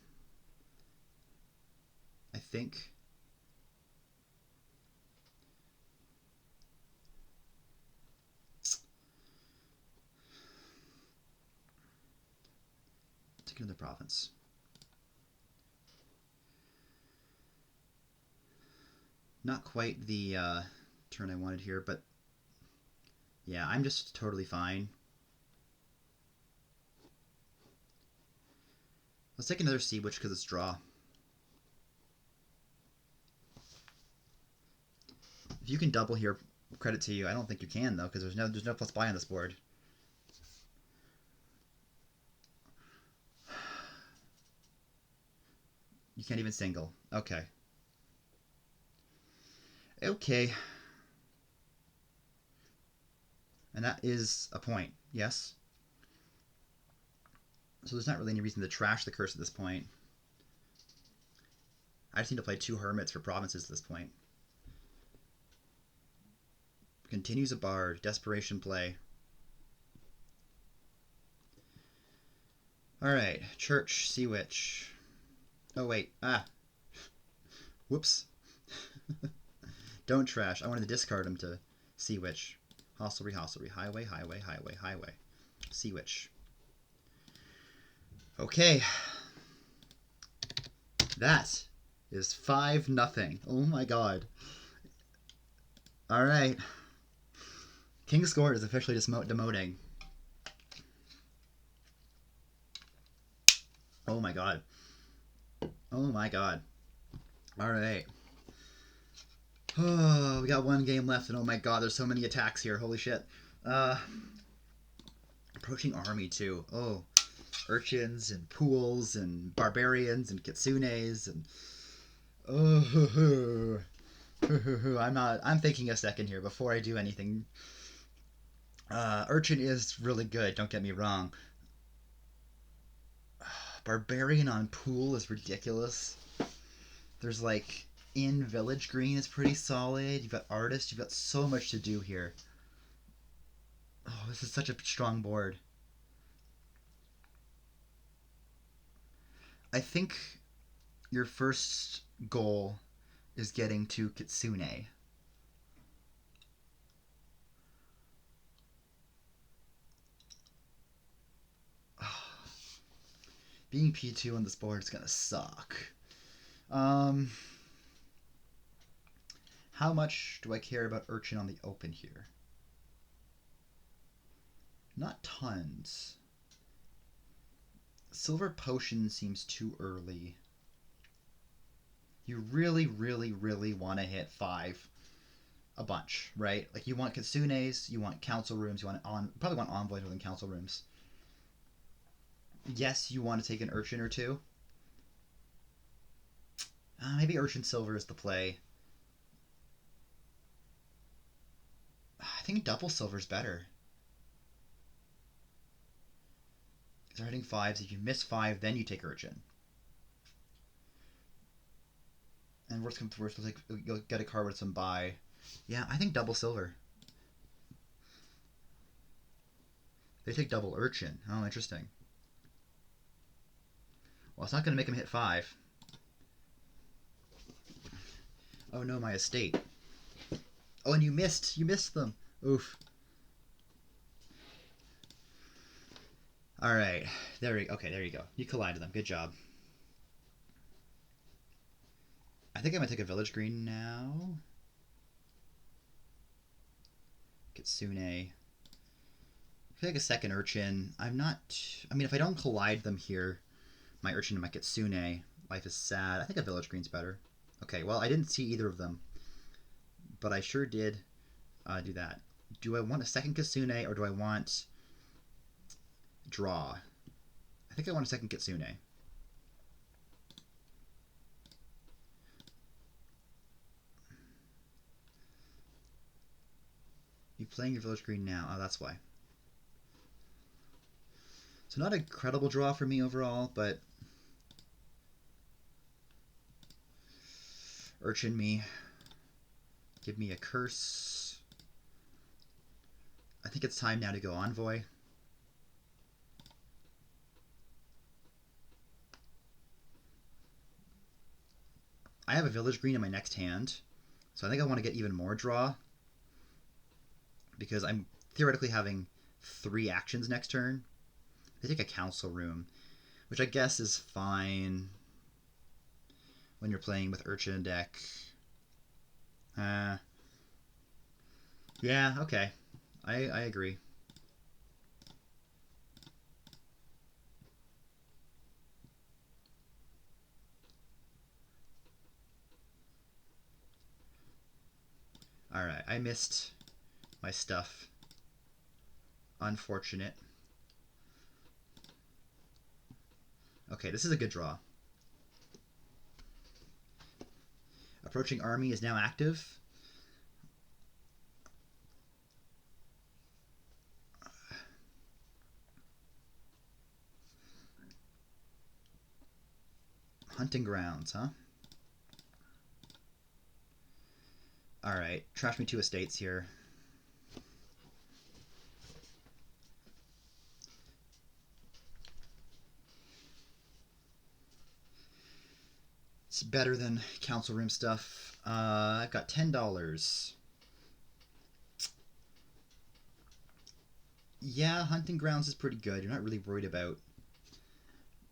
S1: I think. Take another province. Not quite the turn I wanted here, but yeah, I'm just totally fine. Let's take another sea witch because it's draw. If you can double here, credit to you. I don't think you can though, because there's no plus buy on this board. You can't even single. Okay. Okay. And that is a point, yes? So there's not really any reason to trash the curse at this point. I just need to play 2 hermits for provinces at this point. Continues a bard. Desperation play. Alright. Church. Sea Witch. Oh, wait. Ah. Whoops. Don't trash. I wanted to discard him to Sea Witch. Hostelry, hostelry. Highway, highway, highway, highway. Sea Witch. Okay. That is 5-0. Oh my god. Alright. kingsSkort is officially demoting. Oh my god. Oh my god. Alright. Oh, we got 1 game left, and oh my god, there's so many attacks here. Holy shit. Approaching army, too. Oh. Urchins, and pools, and barbarians, and kitsunes, and... Oh. I'm thinking a second here before I do anything. Urchin is really good, don't get me wrong. Barbarian on pool is ridiculous. There's like... In Village Green is pretty solid. You've got Artist. You've got so much to do here. Oh, this is such a strong board. I think your first goal is getting to Kitsune. Being P2 on this board is gonna suck. How much do I care about Urchin on the open here? Not tons. Silver Potion seems too early. You really, really, really want to hit 5 a bunch, right? Like you want Kitsunes, you want Council Rooms, you want probably want Envoys more than Council Rooms. Yes, you want to take an Urchin or 2. Maybe Urchin Silver is the play. I think double silver is better. Because they're hitting 5s. If you miss 5, then you take Urchin. And worst comes to worst, you'll get a card with some buy. Yeah, I think double silver. They take double Urchin. Oh, interesting. Well, it's not going to make him hit 5. Oh no, my estate. Oh, and you missed them. Oof. Alright. Okay, there you go. You collided them. Good job. I think I'm going to take a Village Green now. Kitsune. I feel like a second Urchin. I mean, if I don't collide them here, my Urchin and my Kitsune, life is sad. I think a Village Green's better. Okay, well, I didn't see either of them. But I sure did do that. Do I want a second Kitsune or do I want draw? I think I want a second Kitsune. You playing your village green now? Oh, that's why. So not a credible draw for me overall, but urchin me. Give me a curse. I think it's time now to go envoy. I have a village green in my next hand, so I think I want to get even more draw because I'm theoretically having 3 actions next turn. They take a council room, which I guess is fine when you're playing with urchin deck. Yeah, okay. I agree. Alright, I missed my stuff. Unfortunate. Okay, this is a good draw. Approaching army is now active. Hunting grounds, huh? Alright, trash me 2 estates here. It's better than council room stuff. I've got $10. Yeah, hunting grounds is pretty good. You're not really worried about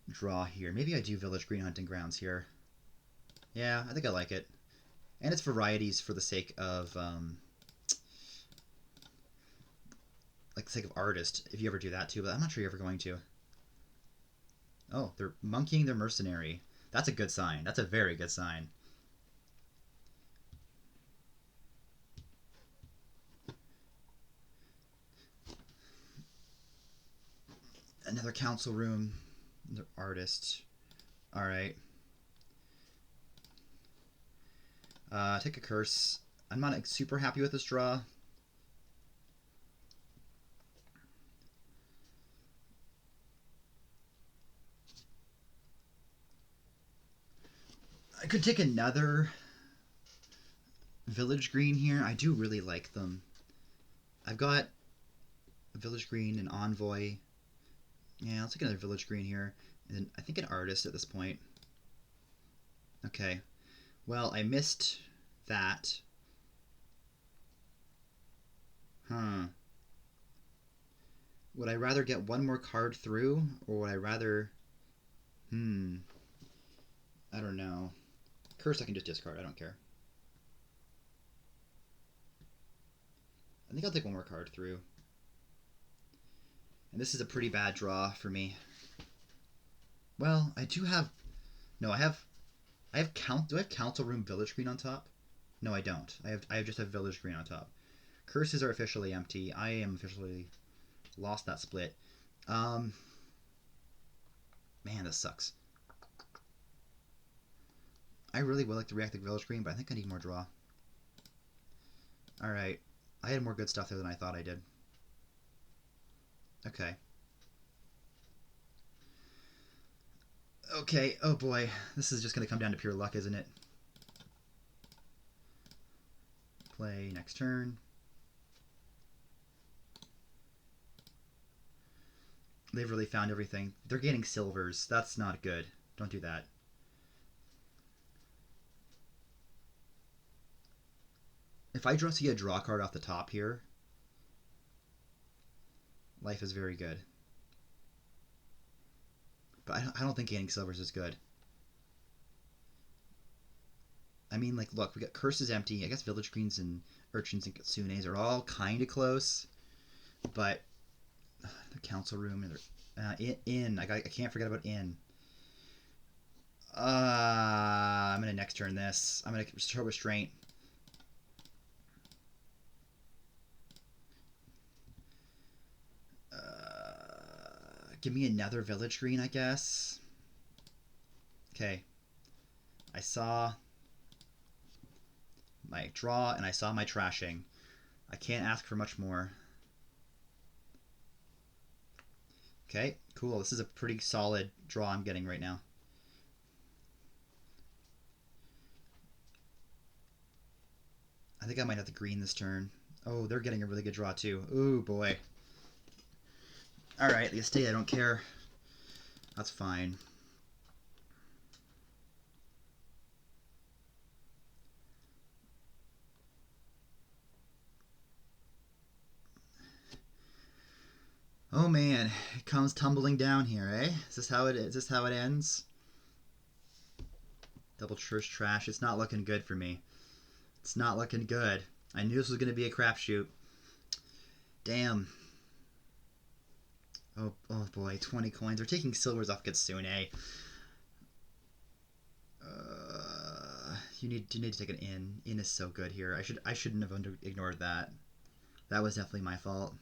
S1: draw here. Maybe I do village green hunting grounds here. Yeah, I think I like it. And it's varieties for the sake of like the sake of artist, if you ever do that too, but I'm not sure you're ever going to. Oh, they're monkeying their mercenary. That's a good sign. That's a very good sign. Another council room. Another artist. Alright. Take a curse. I'm not like, super happy with this draw. I could take another village green here. I do really like them. I've got a village green, an envoy. Yeah, I'll take another village green here. And then I think an artist at this point. Okay. Well, I missed that. Huh. Would I rather get one more card through, or would I rather... I don't know. Curse I can just discard. I don't care. I think I'll take one more card through. And this is a pretty bad draw for me. Well, I do have... No, I have... Do I have Council Room Village Green on top? No, I don't. I just have Village Green on top. Curses are officially empty. I am officially lost that split. Man, this sucks. I really would like to react to Village Green, but I think I need more draw. Alright. I had more good stuff there than I thought I did. Okay. Okay, oh boy. This is just going to come down to pure luck, isn't it? Play next turn. They've really found everything. They're getting silvers. That's not good. Don't do that. If I see a draw card off the top here, life is very good. But I don't think gaining silvers is good. I mean, like, look, we got curses empty. I guess village greens and urchins and kitsunes are all kind of close. But the council room and inn. I can't forget about inn. I'm gonna next turn this. I'm gonna restore restraint. Give me another village green, I guess. Okay. I saw my draw and I saw my trashing. I can't ask for much more. Okay, cool. This is a pretty solid draw I'm getting right now. I think I might have to green this turn. Oh, they're getting a really good draw too. Ooh, boy. Alright, the estate, I don't care. That's fine. Oh man, it comes tumbling down here, eh? Is this how it is? Is this how it ends? Double church trash. It's not looking good for me. It's not looking good. I knew this was going to be a crapshoot. Damn. Oh boy, 20 coins. We're taking silvers off Kitsune. You need to take an in. In is so good here. I shouldn't have ignored that. That was definitely my fault.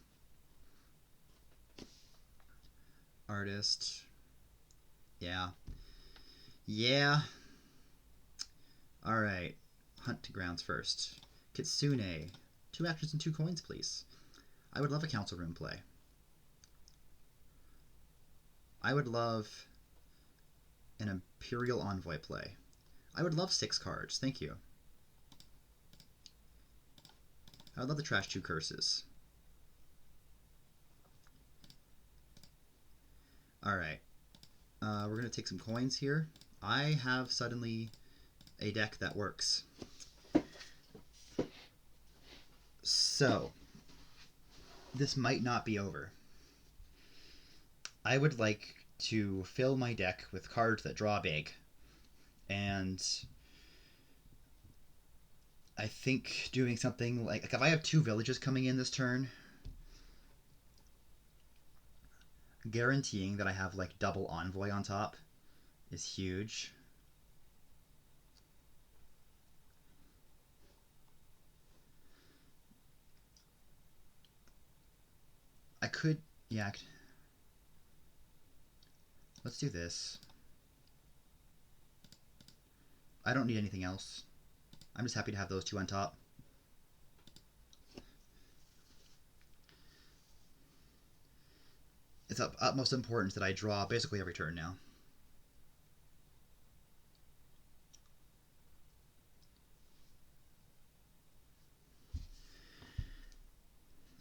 S1: Artist. Yeah. Yeah. Alright. Hunt to grounds first. Kitsune. 2 actions and 2 coins, please. I would love a council room play. I would love an Imperial Envoy play. I would love 6 cards. Thank you. I would love to trash 2 curses. Alright. We're going to take some coins here. I have suddenly a deck that works. So, this might not be over. I would like to fill my deck with cards that draw big. And I think doing something like if I have 2 villages coming in this turn, guaranteeing that I have like double envoy on top is huge. I could, yeah. Let's do this. I don't need anything else. I'm just happy to have those 2 on top. It's of utmost importance that I draw basically every turn now.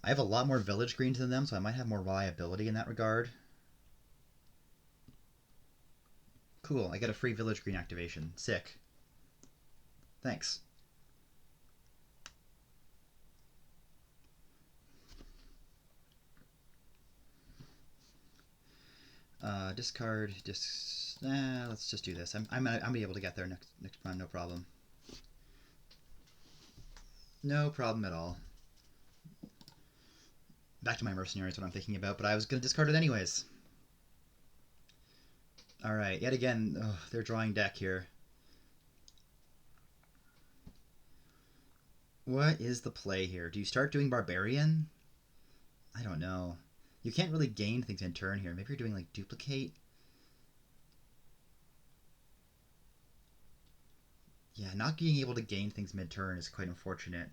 S1: I have a lot more village greens than them, so I might have more reliability in that regard. Cool, I get a free village green activation. Sick. Thanks. Discard. Let's just do this. I'm gonna be able to get there next time, no problem. No problem at all. Back to my mercenary is what I'm thinking about, but I was gonna discard it anyways. Alright, yet again, they're drawing deck here. What is the play here? Do you start doing Barbarian? I don't know. You can't really gain things in turn here. Maybe you're doing like Duplicate? Yeah, not being able to gain things mid-turn is quite unfortunate.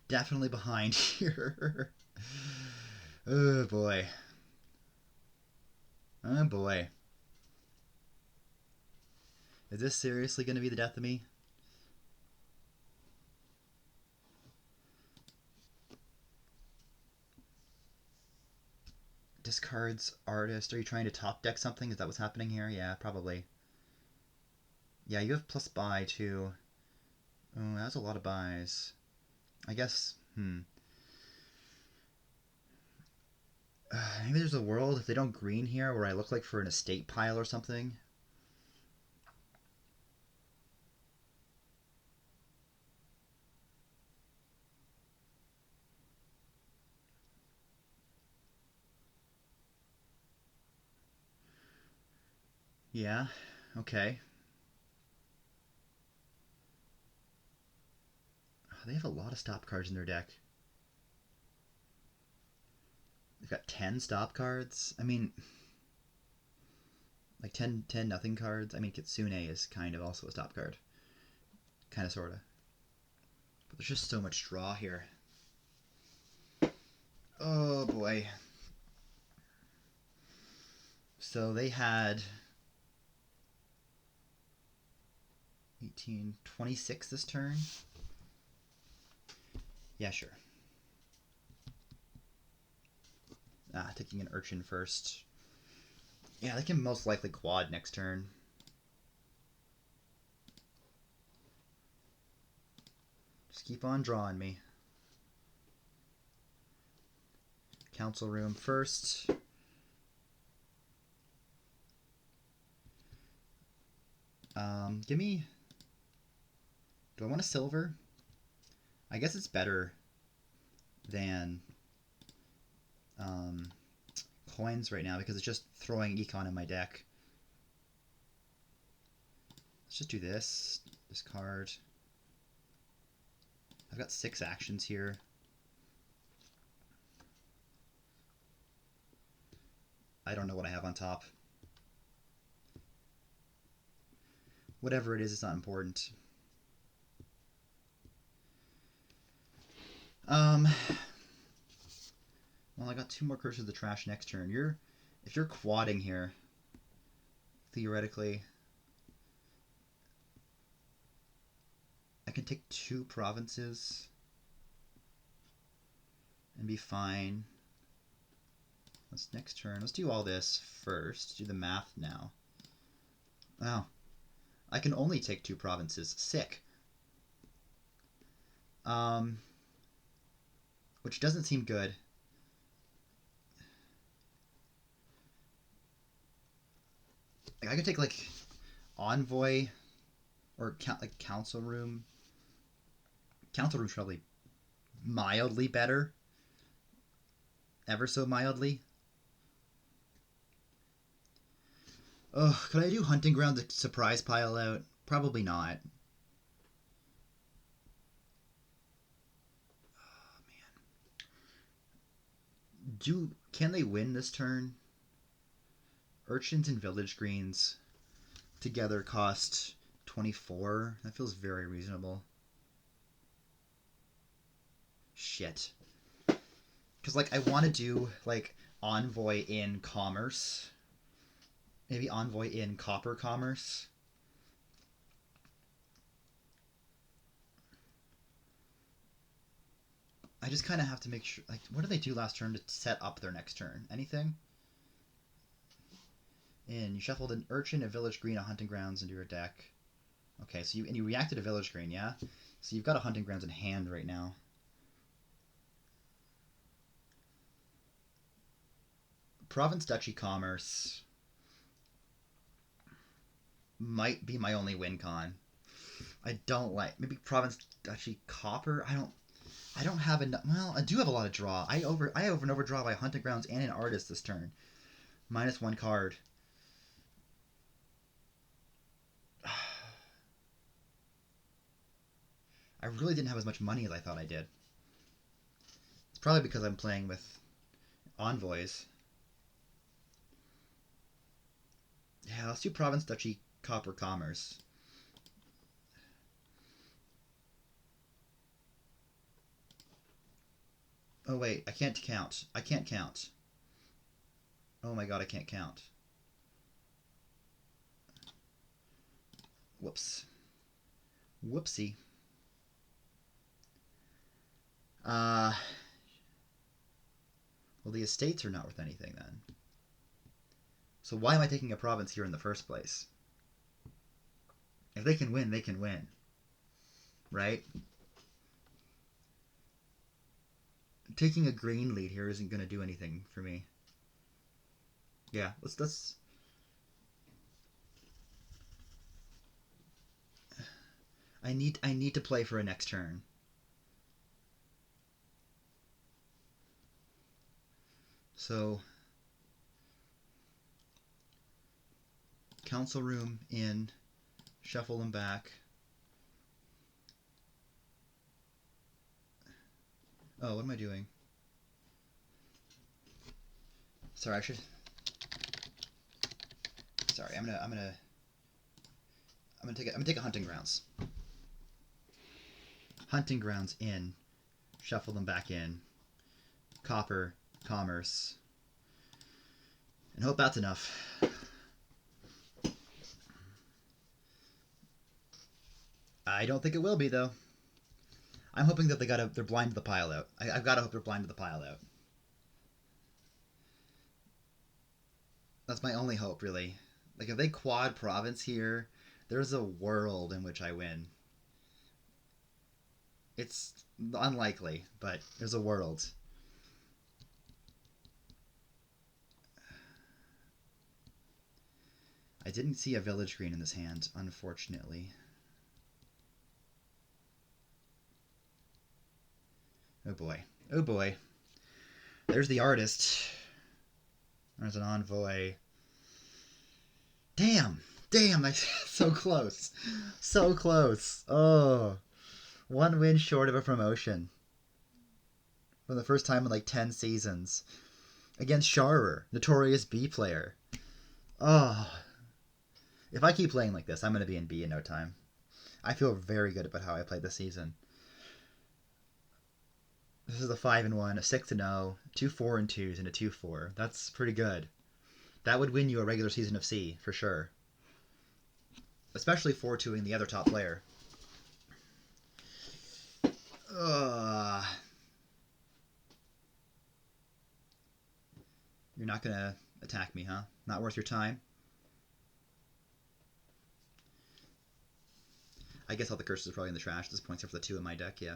S1: Definitely behind here. Oh boy. Oh boy. Is this seriously going to be the death of me? Discards artist. Are you trying to top deck something? Is that what's happening here? Yeah, probably. Yeah, you have plus buy too. Oh, that's a lot of buys. I guess, maybe there's a world if they don't green here where I look like for an estate pile or something. Yeah, okay. They have a lot of stop cards in their deck. They've got 10 stop cards. I mean, like 10 nothing cards. I mean, Kitsune is kind of also a stop card. Kind of, sort of. But there's just so much draw here. Oh, boy. So they had 18, 26 this turn. Yeah, sure. Taking an Urchin first. Yeah, they can most likely quad next turn. Just keep on drawing me. Council room first. Give me... Do I want a silver? I guess it's better than coins right now because it's just throwing econ in my deck. Let's just do this. Discard. I've got 6 actions here. I don't know what I have on top. Whatever it is, it's not important. Well, I got 2 more curses of the trash next turn. If you're quadding here, theoretically, I can take 2 provinces and be fine. Let's next turn. Let's do all this first. Do the math now. Wow. I can only take 2 provinces. Sick. Which doesn't seem good. Like, I could take like Envoy or like Council Room. Council Room's probably mildly better. Ever so mildly. Oh, could I do Hunting Ground to surprise pile out? Probably not. Oh, man. Can they win this turn? Urchins and Village Greens together cost 24. That feels very reasonable. Shit. Because, like, I want to do, like, Envoy in Commerce. Maybe Envoy in Copper Commerce. I just kind of have to make sure... Like, what did they do last turn to set up their next turn? Anything? And you shuffled an Urchin, a Village Green, a Hunting Grounds into your deck. Okay, so you reacted to Village Green, yeah? So you've got a Hunting Grounds in hand right now. Province Duchy Commerce might be my only win con. I don't like... Maybe Province Duchy Copper? I don't have enough... Well, I do have a lot of draw. I over and overdraw by Hunting Grounds and an Artist this turn. -1 card. I really didn't have as much money as I thought I did. It's probably because I'm playing with Envoys. Yeah, let's do Province Duchy Copper Commerce. Oh wait, I can't count. I can't count. Oh my god, I can't count. Whoops. Whoopsie. Well, the estates are not worth anything then. So why am I taking a province here in the first place? If they can win, they can win. Right? Taking a green lead here isn't going to do anything for me. Yeah, let's... I need to play for a next turn. So... Council room in. Shuffle them back. Oh, what am I doing? Sorry, I should. Sorry, I'm gonna take a hunting grounds. Hunting grounds in. Shuffle them back in. Copper, commerce. And hope that's enough. I don't think it will be, though. I'm hoping that they're blind to the pile out. I've got to hope they're blind to the pile out. That's my only hope, really. Like, if they quad province here, there's a world in which I win. It's unlikely, but there's a world. I didn't see a village green in this hand, unfortunately. Oh boy. Oh boy. There's the artist. There's an envoy. Damn! Damn! That's so close. So close. Oh. One win short of a promotion. For the first time in like 10 seasons. Against Sharer, notorious B player. Oh. If I keep playing like this, I'm going to be in B in no time. I feel very good about how I played this season. This is a 5-1, a 6-0, 2 4-2s, and a 2-4. That's pretty good. That would win you a regular season of C, for sure. Especially 4-2ing the other top player. You're not going to attack me, huh? Not worth your time? I guess all the curses are probably in the trash at this point, except for the 2 in my deck, yeah.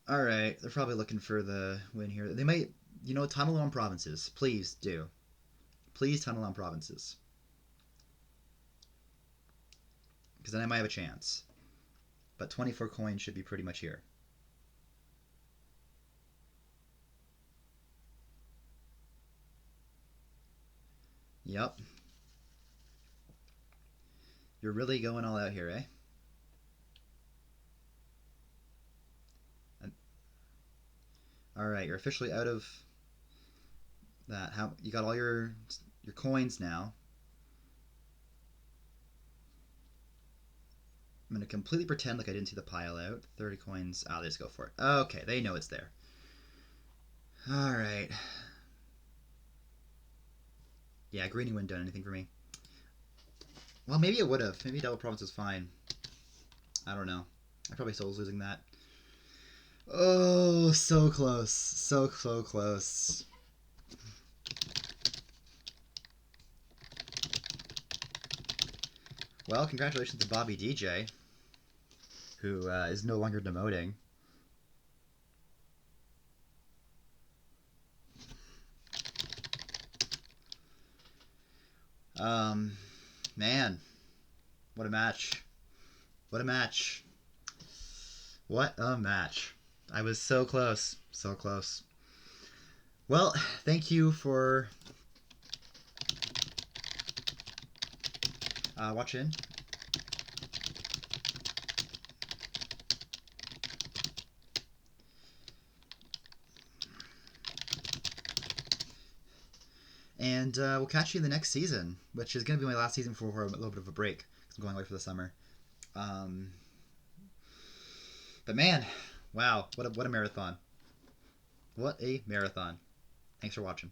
S1: Alright, they're probably looking for the win here. They might, tunnel on provinces. Please do. Please tunnel on provinces. Because then I might have a chance. But 24 coins should be pretty much here. Yep. You're really going all out here, eh? Alright, you're officially out of that. You got all your coins now. I'm going to completely pretend like I didn't see the pile out. 30 coins. They just go for it. Okay, they know it's there. Alright. Yeah, Greenie wouldn't have done anything for me. Well, maybe it would have. Maybe Double Province was fine. I don't know. I probably still was losing that. Oh, so close. So close. Well, congratulations to Bobby DJ, who is no longer demoting. Man, what a match. What a match. What a match. I was so close. So close. Well, thank you for watching. And we'll catch you in the next season, which is going to be my last season before a little bit of a break, because I'm going away for the summer. But man, wow, what a marathon. What a marathon. Thanks for watching.